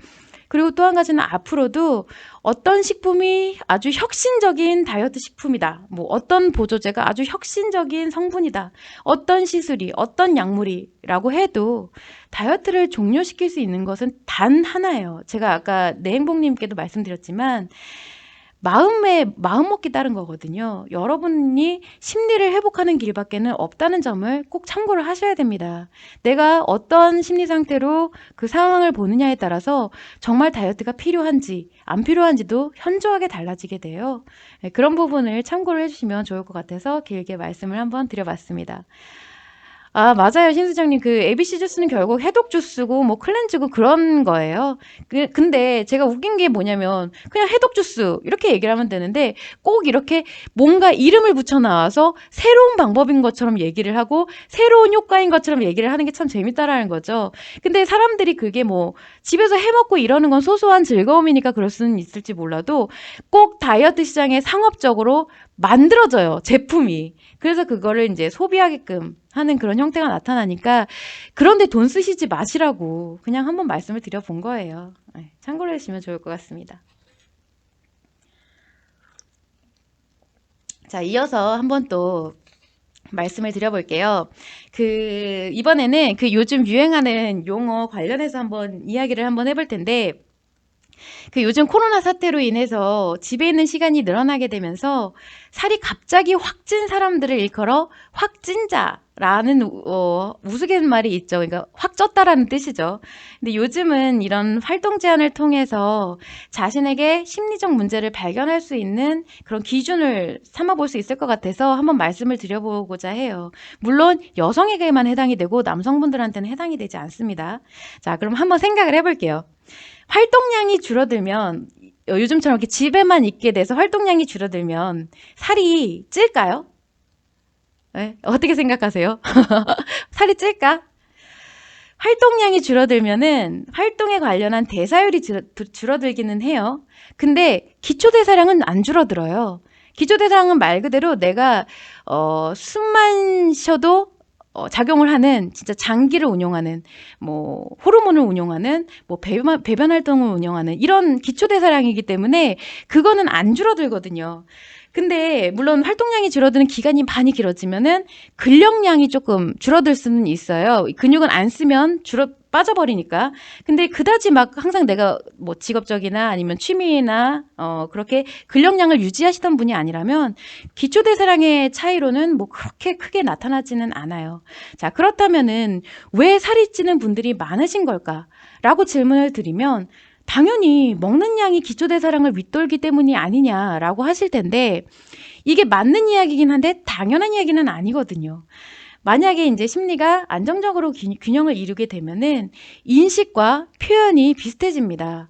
그리고 또 한 가지는 앞으로도 어떤 식품이 아주 혁신적인 다이어트 식품이다. 뭐 어떤 보조제가 아주 혁신적인 성분이다. 어떤 시술이, 어떤 약물이라고 해도 다이어트를 종료시킬 수 있는 것은 단 하나예요. 제가 아까 내행복님께도 말씀드렸지만 마음 먹기 따른 거거든요. 여러분이 심리를 회복하는 길밖에는 없다는 점을 꼭 참고를 하셔야 됩니다. 내가 어떤 심리 상태로 그 상황을 보느냐에 따라서 정말 다이어트가 필요한지 안 필요한지도 현저하게 달라지게 돼요. 네, 그런 부분을 참고를 해주시면 좋을 것 같아서 길게 말씀을 한번 드려봤습니다. 아, 맞아요. 신수장님. 그 ABC 주스는 결국 해독 주스고 뭐 클렌즈고 그런 거예요. 근데 제가 웃긴 게 뭐냐면 그냥 해독 주스 이렇게 얘기를 하면 되는데 꼭 이렇게 뭔가 이름을 붙여 나와서 새로운 방법인 것처럼 얘기를 하고 새로운 효과인 것처럼 얘기를 하는 게 참 재밌다라는 거죠. 근데 사람들이 그게 뭐 집에서 해 먹고 이러는 건 소소한 즐거움이니까 그럴 수는 있을지 몰라도 꼭 다이어트 시장에 상업적으로 만들어져요. 제품이. 그래서 그거를 이제 소비하게끔 하는 그런 형태가 나타나니까 그런데 돈 쓰시지 마시라고 그냥 한번 말씀을 드려본 거예요. 네, 참고로 해주시면 좋을 것 같습니다. 자, 이어서 한번 또 말씀을 드려볼게요. 이번에는 그 요즘 유행하는 용어 관련해서 한번 이야기를 한번 해볼 텐데, 그 요즘 코로나 사태로 인해서 집에 있는 시간이 늘어나게 되면서 살이 갑자기 확 찐 사람들을 일컬어 확찐자라는 우스갯말이 있죠. 그러니까 확 쪘다라는 뜻이죠. 근데 요즘은 이런 활동 제한을 통해서 자신에게 심리적 문제를 발견할 수 있는 그런 기준을 삼아볼 수 있을 것 같아서 한번 말씀을 드려보고자 해요. 물론 여성에게만 해당이 되고 남성분들한테는 해당이 되지 않습니다. 자, 그럼 한번 생각을 해볼게요. 활동량이 줄어들면 요즘처럼 이렇게 집에만 있게 돼서 활동량이 줄어들면 살이 찔까요? 네? 어떻게 생각하세요? 살이 찔까? 활동량이 줄어들면은 활동에 관련한 대사율이 줄어들기는 해요. 근데 기초대사량은 안 줄어들어요. 기초대사량은 말 그대로 내가 숨만 쉬어도 작용을 하는 진짜 장기를 운용하는 뭐 호르몬을 운용하는 뭐 배변 활동을 운영하는 이런 기초대사량이기 때문에 그거는 안 줄어들거든요. 근데 물론 활동량이 줄어드는 기간이 많이 길어지면은 근력량이 조금 줄어들 수는 있어요. 근육은 안 쓰면 빠져버리니까. 근데 그다지 막 항상 내가 뭐 직업적이나 아니면 취미나 그렇게 근력량을 유지하시던 분이 아니라면 기초대사량의 차이로는 뭐 그렇게 크게 나타나지는 않아요. 자, 그렇다면은 왜 살이 찌는 분들이 많으신 걸까? 라고 질문을 드리면 당연히 먹는 양이 기초대사량을 윗돌기 때문이 아니냐라고 하실 텐데 이게 맞는 이야기긴 한데 당연한 이야기는 아니거든요. 만약에 이제 심리가 안정적으로 균형을 이루게 되면은 인식과 표현이 비슷해집니다.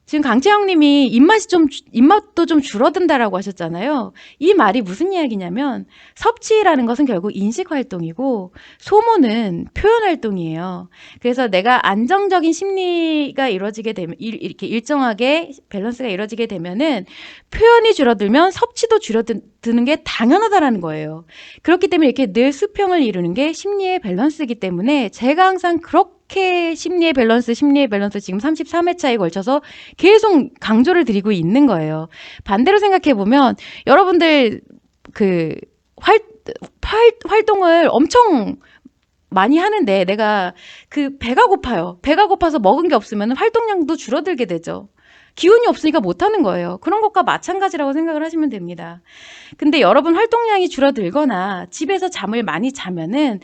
지금 강채영 님이 입맛도 좀 줄어든다라고 하셨잖아요. 이 말이 무슨 이야기냐면 섭취라는 것은 결국 인식 활동이고 소모는 표현 활동이에요. 그래서 내가 안정적인 심리가 이루어지게 되면 이렇게 일정하게 밸런스가 이루어지게 되면은 표현이 줄어들면 섭취도 줄어드는 게 당연하다라는 거예요. 그렇기 때문에 이렇게 늘 수평을 이루는 게 심리의 밸런스이기 때문에 제가 항상 그렇게 심리의 밸런스 지금 33회차에 걸쳐서 계속 강조를 드리고 있는 거예요. 반대로 생각해보면 여러분들 그 활동을 엄청 많이 하는데 내가 그 배가 고파요. 배가 고파서 먹은 게 없으면 활동량도 줄어들게 되죠. 기운이 없으니까 못하는 거예요. 그런 것과 마찬가지라고 생각을 하시면 됩니다. 근데 여러분 활동량이 줄어들거나 집에서 잠을 많이 자면은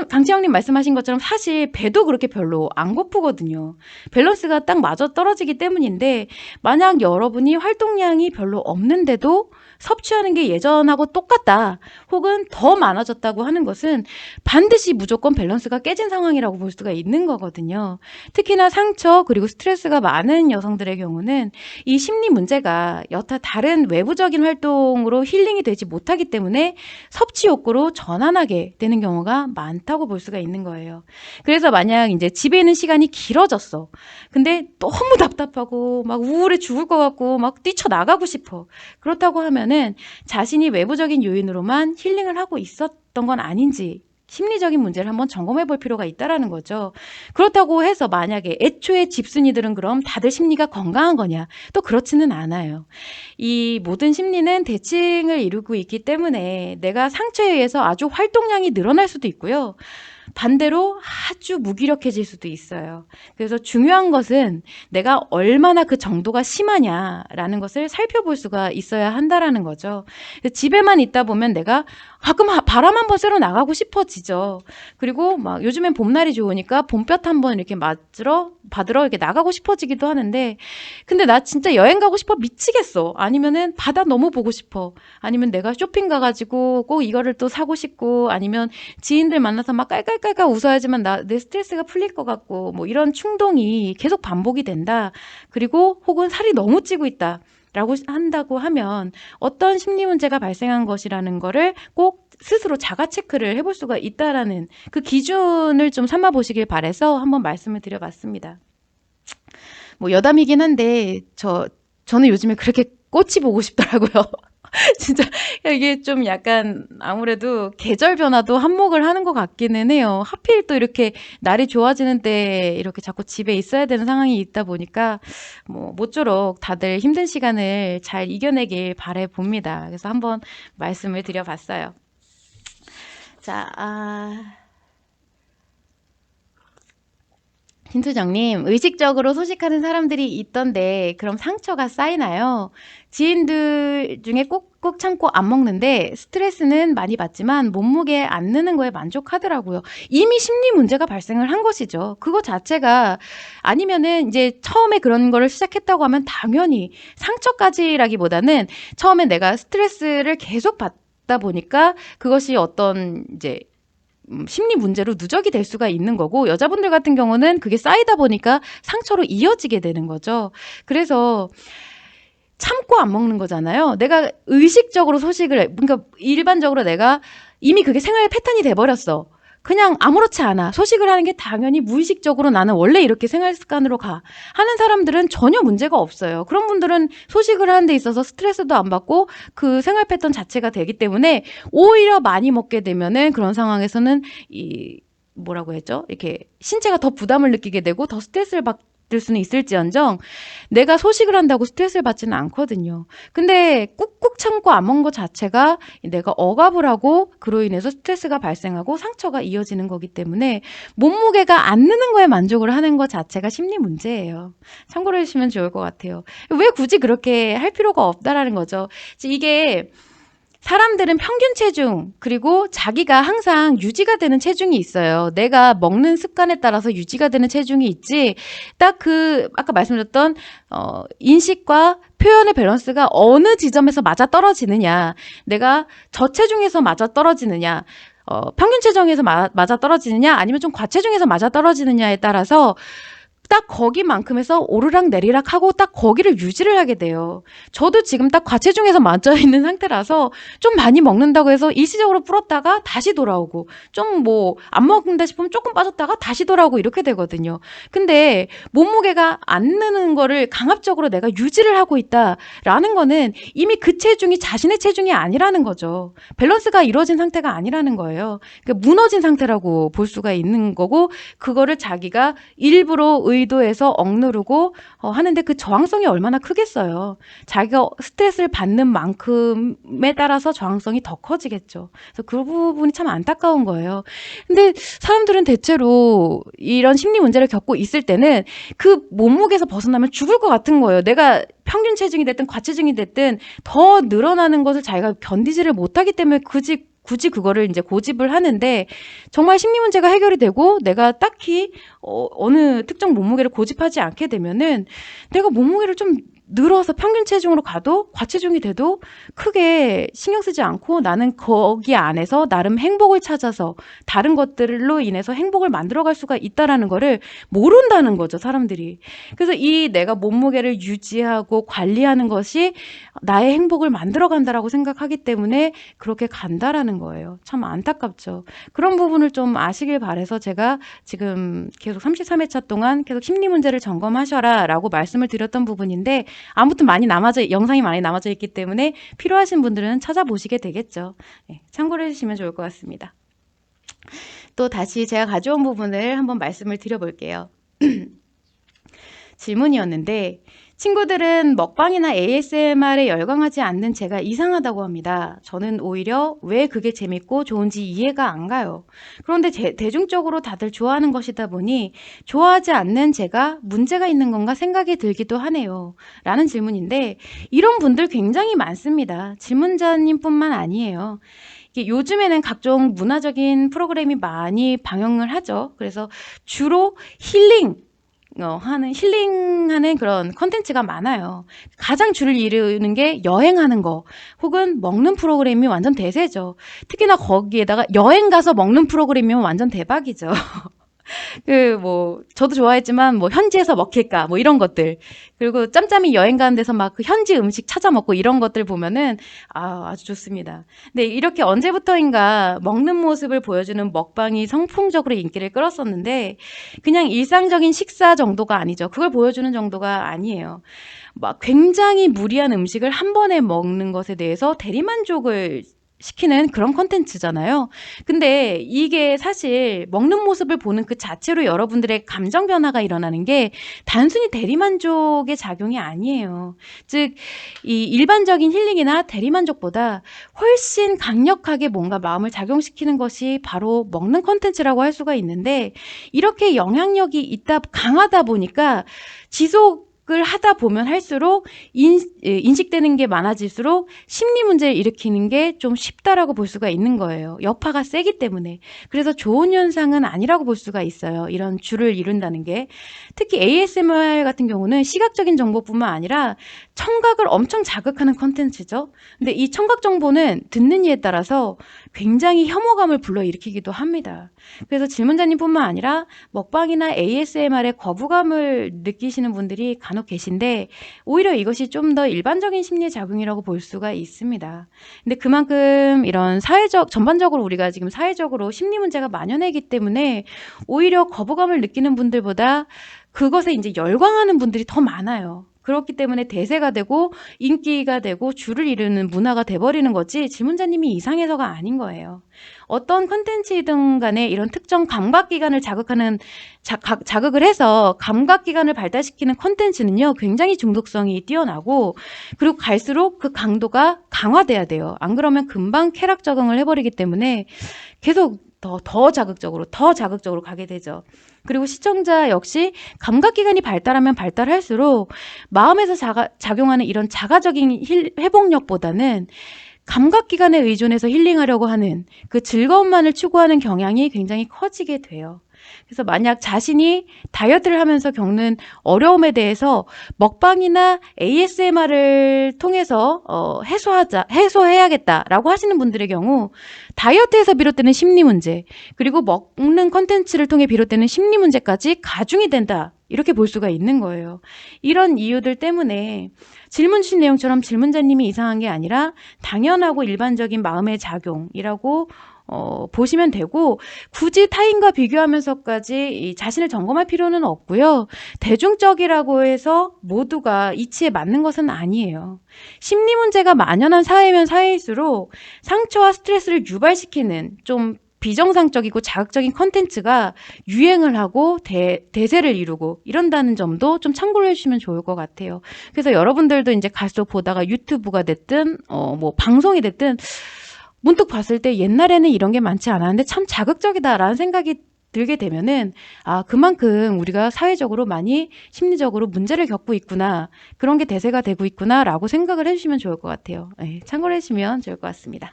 강채영님 말씀하신 것처럼 사실 배도 그렇게 별로 안 고프거든요. 밸런스가 딱 맞아 떨어지기 때문인데 만약 여러분이 활동량이 별로 없는데도 섭취하는 게 예전하고 똑같다 혹은 더 많아졌다고 하는 것은 반드시 무조건 밸런스가 깨진 상황이라고 볼 수가 있는 거거든요. 특히나 상처 그리고 스트레스가 많은 여성들의 경우는 이 심리 문제가 여타 다른 외부적인 활동으로 힐링이 되지 못하기 때문에 섭취 욕구로 전환하게 되는 경우가 많다고 볼 수가 있는 거예요. 그래서 만약 이제 집에 있는 시간이 길어졌어. 근데 너무 답답하고 막 우울해 죽을 것 같고 막 뛰쳐나가고 싶어. 그렇다고 하면은 자신이 외부적인 요인으로만 힐링을 하고 있었던 건 아닌지 심리적인 문제를 한번 점검해 볼 필요가 있다라는 거죠. 그렇다고 해서 만약에 애초에 집순이들은 그럼 다들 심리가 건강한 거냐? 또 그렇지는 않아요. 이 모든 심리는 대칭을 이루고 있기 때문에 내가 상처에 의해서 아주 활동량이 늘어날 수도 있고요. 반대로 아주 무기력해질 수도 있어요. 그래서 중요한 것은 내가 얼마나 그 정도가 심하냐라는 것을 살펴볼 수가 있어야 한다라는 거죠. 집에만 있다 보면 내가 가끔 바람 한번 쐬러 나가고 싶어지죠. 그리고 막 요즘엔 봄날이 좋으니까 봄볕 한번 이렇게 받으러 이렇게 나가고 싶어지기도 하는데 근데 나 진짜 여행 가고 싶어 미치겠어. 아니면은 바다 너무 보고 싶어. 아니면 내가 쇼핑 가가지고 꼭 이거를 또 사고 싶고 아니면 지인들 만나서 막 깔깔깔깔 웃어야지만 내 스트레스가 풀릴 것 같고 뭐 이런 충동이 계속 반복이 된다. 그리고 혹은 살이 너무 찌고 있다. 라고 한다고 하면 어떤 심리 문제가 발생한 것이라는 거를 꼭 스스로 자가 체크를 해볼 수가 있다라는 그 기준을 좀 삼아 보시길 바래서 한번 말씀을 드려봤습니다. 뭐 여담이긴 한데 저는 요즘에 그렇게 꽃이 보고 싶더라고요. 진짜 이게 좀 약간 아무래도 계절 변화도 한몫을 하는 것 같기는 해요. 하필 또 이렇게 날이 좋아지는 때 이렇게 자꾸 집에 있어야 되는 상황이 있다 보니까 뭐 모쪼록 다들 힘든 시간을 잘 이겨내길 바래 봅니다. 그래서 한번 말씀을 드려봤어요. 자, 김수정님, 의식적으로 소식하는 사람들이 있던데 그럼 상처가 쌓이나요? 지인들 중에 꼭꼭 참고 안 먹는데 스트레스는 많이 받지만 몸무게 안 느는 거에 만족하더라고요. 이미 심리 문제가 발생을 한 것이죠. 그거 자체가 아니면은 이제 처음에 그런 거를 시작했다고 하면 당연히 상처까지라기보다는 처음에 내가 스트레스를 계속 받다 보니까 그것이 어떤 이제 심리 문제로 누적이 될 수가 있는 거고 여자분들 같은 경우는 그게 쌓이다 보니까 상처로 이어지게 되는 거죠. 그래서 참고 안 먹는 거잖아요. 내가 의식적으로 그러니까 일반적으로 내가 이미 그게 생활 패턴이 돼버렸어. 그냥 아무렇지 않아. 소식을 하는 게 당연히 무의식적으로 나는 원래 이렇게 생활 습관으로 가. 하는 사람들은 전혀 문제가 없어요. 그런 분들은 소식을 하는 데 있어서 스트레스도 안 받고 그 생활 패턴 자체가 되기 때문에 오히려 많이 먹게 되면은 그런 상황에서는 뭐라고 했죠? 이렇게 신체가 더 부담을 느끼게 되고 더 스트레스를 받을 수는 있을지언정 내가 소식을 한다고 스트레스를 받지는 않거든요. 근데 꾹꾹 참고 안 먹은 것 자체가 내가 억압을 하고 그로 인해서 스트레스가 발생하고 상처가 이어지는 거기 때문에 몸무게가 안 느는 거에 만족을 하는 것 자체가 심리 문제예요. 참고로 해주시면 좋을 것 같아요. 왜 굳이 그렇게 할 필요가 없다라는 거죠. 이게 사람들은 평균 체중 그리고 자기가 항상 유지가 되는 체중이 있어요. 내가 먹는 습관에 따라서 유지가 되는 체중이 있지. 딱 아까 말씀드렸던 인식과 표현의 밸런스가 어느 지점에서 맞아 떨어지느냐. 내가 저체중에서 맞아 떨어지느냐. 평균 체중에서 맞아 떨어지느냐 아니면 좀 과체중에서 맞아 떨어지느냐에 따라서 딱 거기만큼에서 오르락 내리락 하고 딱 거기를 유지를 하게 돼요. 저도 지금 딱 과체중에서 맞아 있는 상태라서 좀 많이 먹는다고 해서 일시적으로 불었다가 다시 돌아오고, 좀 뭐 안 먹는다 싶으면 조금 빠졌다가 다시 돌아오고 이렇게 되거든요. 근데 몸무게가 안 느는 거를 강압적으로 내가 유지를 하고 있다라는 거는 이미 그 체중이 자신의 체중이 아니라는 거죠. 밸런스가 이루어진 상태가 아니라는 거예요. 그러니까 무너진 상태라고 볼 수가 있는 거고, 그거를 자기가 일부러 의도해서 억누르고 하는데 그 저항성이 얼마나 크겠어요. 자기가 스트레스를 받는 만큼에 따라서 저항성이 더 커지겠죠. 그래서 그 부분이 참 안타까운 거예요. 근데 사람들은 대체로 이런 심리 문제를 겪고 있을 때는 그 몸무게에서 벗어나면 죽을 것 같은 거예요. 내가 평균 체중이 됐든 과체중이 됐든 더 늘어나는 것을 자기가 견디지를 못하기 때문에 굳이 그거를 이제 고집을 하는데, 정말 심리 문제가 해결이 되고 내가 딱히 어느 특정 몸무게를 고집하지 않게 되면은 내가 몸무게를 좀 늘어서 평균 체중으로 가도 과체중이 돼도 크게 신경 쓰지 않고 나는 거기 안에서 나름 행복을 찾아서 다른 것들로 인해서 행복을 만들어갈 수가 있다라는 거를 모른다는 거죠, 사람들이. 그래서 이 내가 몸무게를 유지하고 관리하는 것이 나의 행복을 만들어간다라고 생각하기 때문에 그렇게 간다라는 거예요. 참 안타깝죠. 그런 부분을 좀 아시길 바라서 제가 지금 계속 33회차 동안 계속 심리 문제를 점검하셔라 라고 말씀을 드렸던 부분인데, 아무튼 영상이 많이 남아져 있기 때문에 필요하신 분들은 찾아보시게 되겠죠. 네, 참고를 해주시면 좋을 것 같습니다. 또 다시 제가 가져온 부분을 한번 말씀을 드려볼게요. 질문이었는데, 친구들은 먹방이나 ASMR에 열광하지 않는 제가 이상하다고 합니다. 저는 오히려 왜 그게 재밌고 좋은지 이해가 안 가요. 그런데 대중적으로 다들 좋아하는 것이다 보니 좋아하지 않는 제가 문제가 있는 건가 생각이 들기도 하네요. 라는 질문인데, 이런 분들 굉장히 많습니다. 질문자님뿐만 아니에요. 요즘에는 각종 문화적인 프로그램이 많이 방영을 하죠. 그래서 주로 힐링하는 그런 컨텐츠가 많아요. 가장 줄을 이루는 게 여행하는 거, 혹은 먹는 프로그램이 완전 대세죠. 특히나 거기에다가 여행 가서 먹는 프로그램이면 완전 대박이죠. 저도 좋아했지만, 현지에서 먹힐까, 이런 것들. 그리고 짬짬이 여행 가는 데서 막 그 현지 음식 찾아 먹고 이런 것들 보면은, 아주 좋습니다. 근데 이렇게 언제부터인가 먹는 모습을 보여주는 먹방이 선풍적으로 인기를 끌었었는데, 그냥 일상적인 식사 정도가 아니죠. 그걸 보여주는 정도가 아니에요. 막 굉장히 무리한 음식을 한 번에 먹는 것에 대해서 대리만족을 시키는 그런 컨텐츠잖아요. 근데 이게 사실 먹는 모습을 보는 그 자체로 여러분들의 감정 변화가 일어나는 게 단순히 대리만족의 작용이 아니에요. 즉, 이 일반적인 힐링이나 대리만족보다 훨씬 강력하게 뭔가 마음을 작용시키는 것이 바로 먹는 컨텐츠라고 할 수가 있는데, 이렇게 영향력이 강하다 보니까 지속을 하다 보면 할수록 인식되는 게 많아질수록 심리 문제를 일으키는 게 좀 쉽다라고 볼 수가 있는 거예요. 여파가 세기 때문에. 그래서 좋은 현상은 아니라고 볼 수가 있어요. 이런 줄을 이룬다는 게. 특히 ASMR 같은 경우는 시각적인 정보뿐만 아니라 청각을 엄청 자극하는 컨텐츠죠. 근데 이 청각 정보는 듣는 이에 따라서 굉장히 혐오감을 불러일으키기도 합니다. 그래서 질문자님뿐만 아니라 먹방이나 ASMR에 거부감을 느끼시는 분들이 간혹 계신데, 오히려 이것이 좀 더 일반적인 심리 작용이라고 볼 수가 있습니다. 근데 그만큼 이런 전반적으로 우리가 지금 사회적으로 심리 문제가 만연하기 때문에 오히려 거부감을 느끼는 분들보다 그것에 이제 열광하는 분들이 더 많아요. 그렇기 때문에 대세가 되고 인기가 되고 줄을 이루는 문화가 돼버리는 거지, 질문자님이 이상해서가 아닌 거예요. 어떤 컨텐츠이든 간에 이런 특정 감각기관을 자극을 해서 감각기관을 발달시키는 컨텐츠는요, 굉장히 중독성이 뛰어나고, 그리고 갈수록 그 강도가 강화돼야 돼요. 안 그러면 금방 쾌락 적응을 해버리기 때문에 계속 더 자극적으로 가게 되죠. 그리고 시청자 역시 감각기관이 발달하면 발달할수록 마음에서 작용하는 이런 자가적인 회복력보다는 감각기관에 의존해서 힐링하려고 하는 그 즐거움만을 추구하는 경향이 굉장히 커지게 돼요. 그래서 만약 자신이 다이어트를 하면서 겪는 어려움에 대해서 먹방이나 ASMR을 통해서 해소해야겠다라고 하시는 분들의 경우, 다이어트에서 비롯되는 심리 문제, 그리고 먹는 컨텐츠를 통해 비롯되는 심리 문제까지 가중이 된다, 이렇게 볼 수가 있는 거예요. 이런 이유들 때문에 질문 주신 내용처럼 질문자님이 이상한 게 아니라 당연하고 일반적인 마음의 작용이라고 보시면 되고, 굳이 타인과 비교하면서까지 이 자신을 점검할 필요는 없고요. 대중적이라고 해서 모두가 이치에 맞는 것은 아니에요. 심리 문제가 만연한 사회면 사회일수록 상처와 스트레스를 유발시키는 좀 비정상적이고 자극적인 컨텐츠가 유행을 하고 대세를 이루고 이런다는 점도 좀 참고를 해주시면 좋을 것 같아요. 그래서 여러분들도 이제 갈수록 보다가 유튜브가 됐든 뭐 방송이 됐든 문득 봤을 때 옛날에는 이런 게 많지 않았는데 참 자극적이다라는 생각이 들게 되면은 그만큼 우리가 사회적으로 많이 심리적으로 문제를 겪고 있구나, 그런 게 대세가 되고 있구나라고 생각을 해주시면 좋을 것 같아요. 네, 참고를 해주시면 좋을 것 같습니다.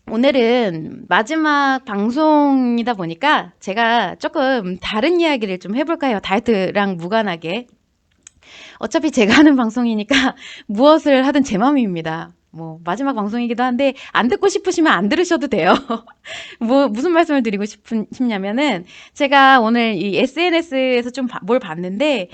오늘은 마지막 방송이다 보니까 제가 조금 다른 이야기를 좀 해볼까요? 다이어트랑 무관하게. 어차피 제가 하는 방송이니까 무엇을 하든 제 맘입니다. 뭐 마지막 방송이기도 한데 안 듣고 싶으시면 안 들으셔도 돼요. 무슨 말씀을 드리고 싶냐면은, 제가 오늘 이 SNS에서 좀 뭘 봤는데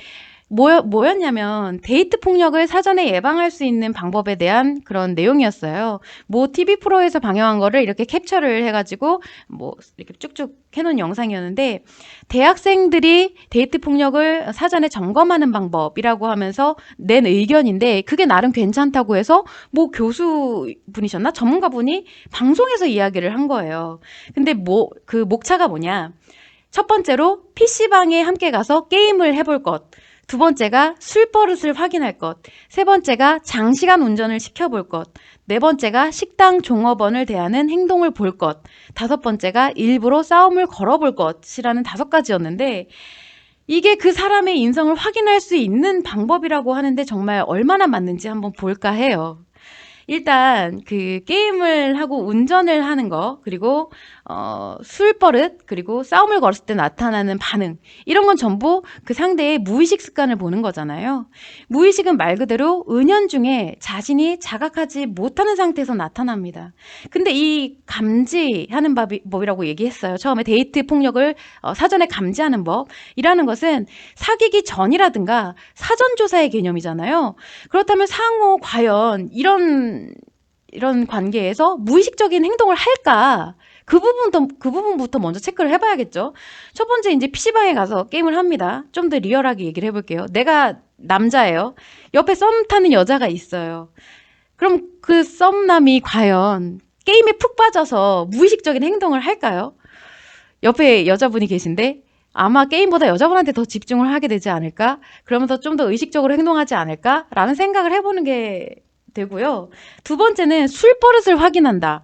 뭐였냐면 데이트 폭력을 사전에 예방할 수 있는 방법에 대한 그런 내용이었어요. 뭐 TV 프로에서 방영한 거를 이렇게 캡처를 해가지고 뭐 이렇게 쭉쭉 해놓은 영상이었는데, 대학생들이 데이트 폭력을 사전에 점검하는 방법이라고 하면서 낸 의견인데, 그게 나름 괜찮다고 해서 뭐 교수분이셨나? 전문가분이 방송에서 이야기를 한 거예요. 근데 그 목차가 뭐냐? 첫 번째로 PC방에 함께 가서 게임을 해볼 것. 두 번째가 술버릇을 확인할 것. 세 번째가 장시간 운전을 시켜볼 것. 네 번째가 식당 종업원을 대하는 행동을 볼 것. 다섯 번째가 일부러 싸움을 걸어볼 것이라는 5가지였는데, 이게 그 사람의 인성을 확인할 수 있는 방법이라고 하는데 정말 얼마나 맞는지 한번 볼까 해요. 일단 그 게임을 하고 운전을 하는 거, 그리고 술버릇, 그리고 싸움을 걸었을 때 나타나는 반응, 이런 건 전부 그 상대의 무의식 습관을 보는 거잖아요. 무의식은 말 그대로 은연중에 자신이 자각하지 못하는 상태에서 나타납니다. 근데 이 감지하는 법이라고 얘기했어요. 처음에 데이트 폭력을 사전에 감지하는 법이라는 것은 사귀기 전이라든가 사전조사의 개념이잖아요. 그렇다면 상호 과연 이런 관계에서 무의식적인 행동을 할까? 그 부분부터 먼저 체크를 해봐야겠죠. 첫 번째, 이제 PC방에 가서 게임을 합니다. 좀 더 리얼하게 얘기를 해볼게요. 내가 남자예요. 옆에 썸 타는 여자가 있어요. 그럼 그 썸남이 과연 게임에 푹 빠져서 무의식적인 행동을 할까요? 옆에 여자분이 계신데 아마 게임보다 여자분한테 더 집중을 하게 되지 않을까? 그러면서 좀 더 의식적으로 행동하지 않을까? 라는 생각을 해보는 게 되고요. 두 번째는 술버릇을 확인한다.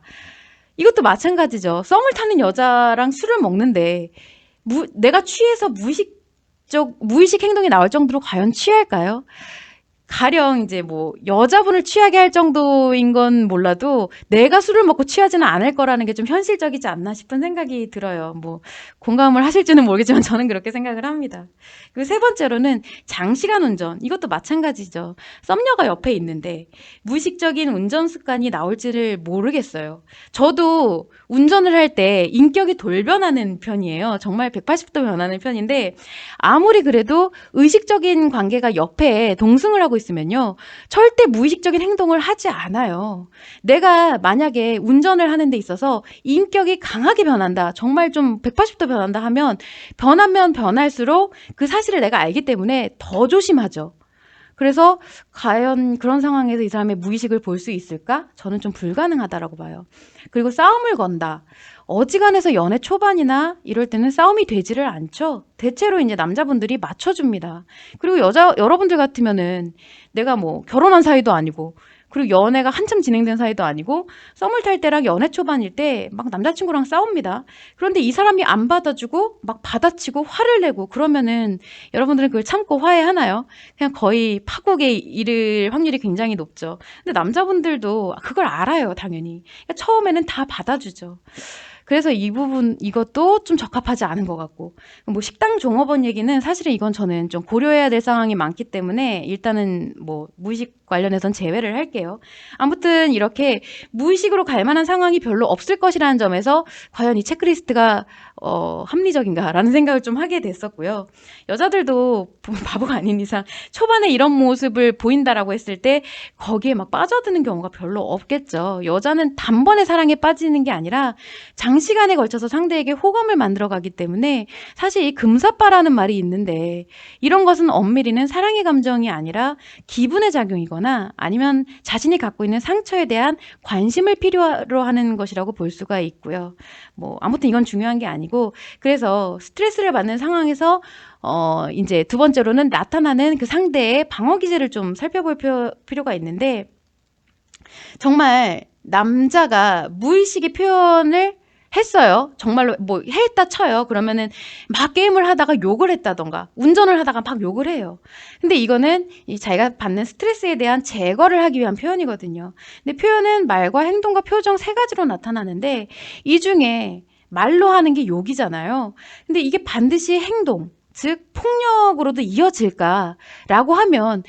이것도 마찬가지죠. 썸을 타는 여자랑 술을 먹는데 내가 취해서 무의식 행동이 나올 정도로 과연 취할까요? 가령 이제 뭐 여자분을 취하게 할 정도인 건 몰라도 내가 술을 먹고 취하지는 않을 거라는 게 좀 현실적이지 않나 싶은 생각이 들어요. 뭐 공감을 하실지는 모르겠지만 저는 그렇게 생각을 합니다. 그리고 세 번째로는 장시간 운전. 이것도 마찬가지죠. 썸녀가 옆에 있는데 무의식적인 운전 습관이 나올지를 모르겠어요. 저도 운전을 할 때 인격이 돌변하는 편이에요. 정말 180도 변하는 편인데, 아무리 그래도 의식적인 관계가 옆에 동승을 하고 있으면요, 절대 무의식적인 행동을 하지 않아요. 내가 만약에 운전을 하는 데 있어서 인격이 강하게 변한다, 정말 좀 180도 변한다 하면 변하면 변할수록 그 사실을 내가 알기 때문에 더 조심하죠. 그래서 과연 그런 상황에서 이 사람의 무의식을 볼 수 있을까? 저는 좀 불가능하다라고 봐요. 그리고 싸움을 건다. 어지간해서 연애 초반이나 이럴 때는 싸움이 되지를 않죠. 대체로 이제 남자분들이 맞춰줍니다. 그리고 여러분들 같으면은 내가 뭐 결혼한 사이도 아니고, 그리고 연애가 한참 진행된 사이도 아니고, 썸을 탈 때랑 연애 초반일 때 막 남자친구랑 싸웁니다. 그런데 이 사람이 안 받아주고 막 받아치고 화를 내고 그러면은 여러분들은 그걸 참고 화해하나요? 그냥 거의 파국에 이를 확률이 굉장히 높죠. 근데 남자분들도 그걸 알아요, 당연히. 그러니까 처음에는 다 받아주죠. 그래서 이것도 좀 적합하지 않은 것 같고, 뭐 식당 종업원 얘기는 사실은 이건 저는 좀 고려해야 될 상황이 많기 때문에 일단은 뭐 무의식 관련해선 제외를 할게요. 아무튼 이렇게 무의식으로 갈 만한 상황이 별로 없을 것이라는 점에서 과연 이 체크리스트가 합리적인가라는 생각을 좀 하게 됐었고요. 여자들도 바보가 아닌 이상 초반에 이런 모습을 보인다라고 했을 때 거기에 막 빠져드는 경우가 별로 없겠죠. 여자는 단번에 사랑에 빠지는 게 아니라 장시간에 걸쳐서 상대에게 호감을 만들어가기 때문에 사실 이 금사빠라는 말이 있는데 이런 것은 엄밀히는 사랑의 감정이 아니라 기분의 작용이거나 아니면 자신이 갖고 있는 상처에 대한 관심을 필요로 하는 것이라고 볼 수가 있고요. 뭐 아무튼 이건 중요한 게 아니고 그래서 스트레스를 받는 상황에서 이제 두 번째로는 나타나는 그 상대의 방어 기제를 좀 살펴볼 필요가 있는데 정말 남자가 무의식의 표현을 했어요. 정말로 뭐 했다 쳐요. 그러면은 막 게임을 하다가 욕을 했다던가 운전을 하다가 막 욕을 해요. 근데 이거는 이 자기가 받는 스트레스에 대한 제거를 하기 위한 표현이거든요. 근데 표현은 말과 행동과 표정 세 가지로 나타나는데 이 중에 말로 하는 게 욕이잖아요. 근데 이게 반드시 행동, 즉 폭력으로도 이어질까라고 하면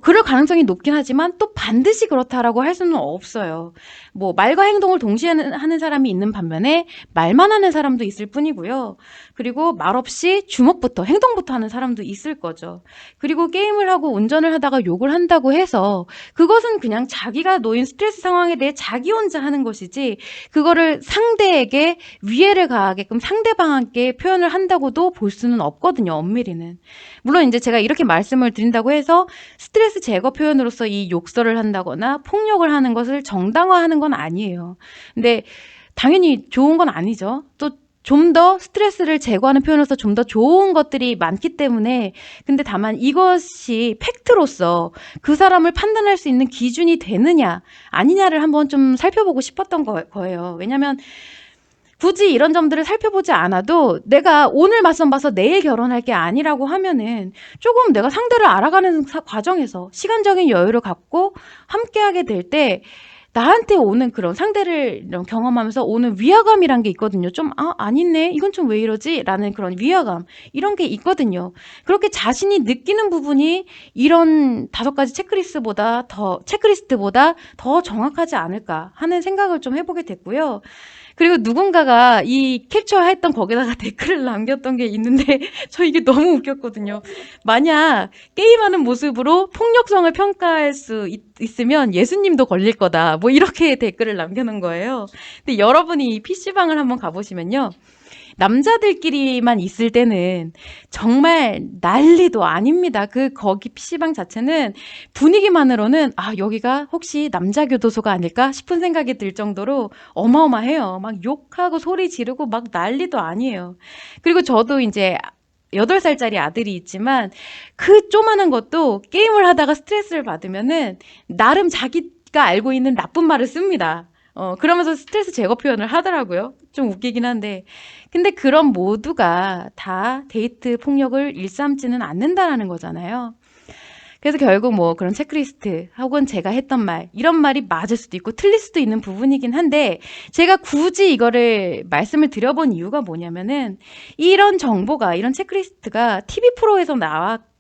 그럴 가능성이 높긴 하지만 또 반드시 그렇다라고 할 수는 없어요. 뭐 말과 행동을 동시에 하는 사람이 있는 반면에 말만 하는 사람도 있을 뿐이고요. 그리고 말없이 주먹부터 행동부터 하는 사람도 있을 거죠. 그리고 게임을 하고 운전을 하다가 욕을 한다고 해서 그것은 그냥 자기가 놓인 스트레스 상황에 대해 자기 혼자 하는 것이지 그거를 상대에게 위해를 가하게끔 상대방에게 표현을 한다고도 볼 수는 없거든요. 엄밀히는. 물론 이제 제가 이렇게 말씀을 드린다고 해서 스트레스 제거 표현으로서 이 욕설을 한다거나 폭력을 하는 것을 정당화하는 건 아니에요. 근데 당연히 좋은 건 아니죠. 또 좀 더 스트레스를 제거하는 표현으로서 좀 더 좋은 것들이 많기 때문에 근데 다만 이것이 팩트로서 그 사람을 판단할 수 있는 기준이 되느냐 아니냐를 한번 좀 살펴보고 싶었던 거예요. 왜냐면 굳이 이런 점들을 살펴보지 않아도 내가 오늘 맞선 봐서 내일 결혼할 게 아니라고 하면은 조금 내가 상대를 알아가는 과정에서 시간적인 여유를 갖고 함께하게 될 때 나한테 오는 그런 상대를 이런 경험하면서 오는 위화감이란 게 있거든요. 좀, 아니네. 이건 좀 왜 이러지? 라는 그런 위화감. 이런 게 있거든요. 그렇게 자신이 느끼는 부분이 이런 5가지 체크리스트보다 더 정확하지 않을까 하는 생각을 좀 해보게 됐고요. 그리고 누군가가 이 캡처했던 거기다가 댓글을 남겼던 게 있는데 저 이게 너무 웃겼거든요. 만약 게임하는 모습으로 폭력성을 평가할 수 있으면 예수님도 걸릴 거다. 뭐 이렇게 댓글을 남겨놓은 거예요. 근데 여러분이 이 PC방을 한번 가보시면요. 남자들끼리만 있을 때는 정말 난리도 아닙니다. 거기 PC방 자체는 분위기만으로는 여기가 혹시 남자 교도소가 아닐까 싶은 생각이 들 정도로 어마어마해요. 막 욕하고 소리 지르고 막 난리도 아니에요. 그리고 저도 이제 8살짜리 아들이 있지만 그 조그마한 것도 게임을 하다가 스트레스를 받으면은 나름 자기가 알고 있는 나쁜 말을 씁니다. 그러면서 스트레스 제거 표현을 하더라고요. 좀 웃기긴 한데. 근데 그런 모두가 다 데이트 폭력을 일삼지는 않는다라는 거잖아요. 그래서 결국 뭐 그런 체크리스트 혹은 제가 했던 말 이런 말이 맞을 수도 있고 틀릴 수도 있는 부분이긴 한데 제가 굳이 이거를 말씀을 드려본 이유가 뭐냐면은 이런 정보가 이런 체크리스트가 TV 프로에서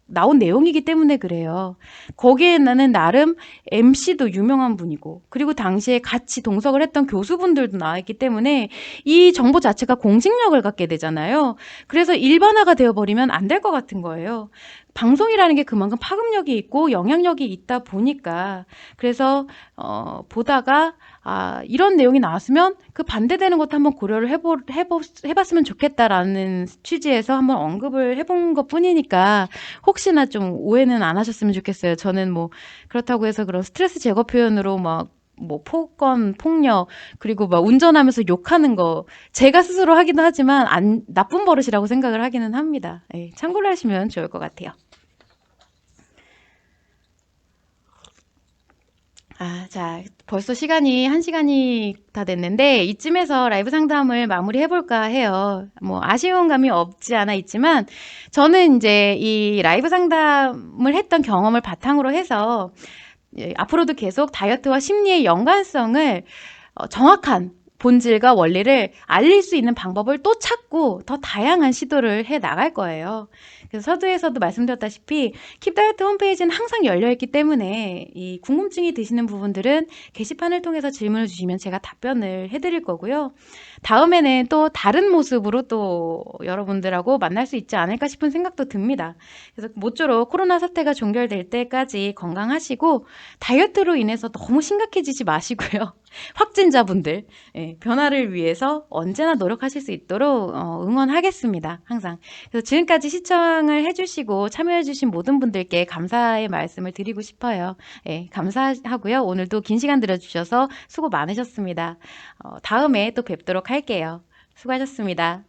나온 내용이기 때문에 그래요. 거기에 나는 나름 MC도 유명한 분이고 그리고 당시에 같이 동석을 했던 교수분들도 나와있기 때문에 이 정보 자체가 공식력을 갖게 되잖아요. 그래서 일반화가 되어버리면 안 될 것 같은 거예요. 방송이라는 게 그만큼 파급력이 있고 영향력이 있다 보니까 그래서 보다가 이런 내용이 나왔으면 그 반대되는 것도 한번 고려를 해봤으면 좋겠다라는 취지에서 한번 언급을 해본 것 뿐이니까 혹시나 좀 오해는 안 하셨으면 좋겠어요. 저는 뭐 그렇다고 해서 그런 스트레스 제거 표현으로 막 뭐 폭언, 폭력, 그리고 막 운전하면서 욕하는 거 제가 스스로 하기도 하지만 나쁜 버릇이라고 생각을 하기는 합니다. 참고를 하시면 좋을 것 같아요. 자, 벌써 시간이 1시간이 다 됐는데 이쯤에서 라이브 상담을 마무리해 볼까 해요. 뭐 아쉬운 감이 없지 않아 있지만 저는 이제 이 라이브 상담을 했던 경험을 바탕으로 해서 앞으로도 계속 다이어트와 심리의 연관성을 정확한 본질과 원리를 알릴 수 있는 방법을 또 찾고 더 다양한 시도를 해 나갈 거예요. 그래서 서두에서도 말씀드렸다시피 킵다이어트 홈페이지는 항상 열려있기 때문에 이 궁금증이 드시는 부분들은 게시판을 통해서 질문을 주시면 제가 답변을 해드릴 거고요. 다음에는 또 다른 모습으로 또 여러분들하고 만날 수 있지 않을까 싶은 생각도 듭니다. 그래서 모쪼록 코로나 사태가 종결될 때까지 건강하시고 다이어트로 인해서 너무 심각해지지 마시고요. 확진자분들 변화를 위해서 언제나 노력하실 수 있도록 응원하겠습니다. 항상. 그래서 지금까지 시청을 해주시고 참여해주신 모든 분들께 감사의 말씀을 드리고 싶어요. 감사하고요. 오늘도 긴 시간 들어주셔서 수고 많으셨습니다. 다음에 또 뵙도록 할게요. 수고하셨습니다.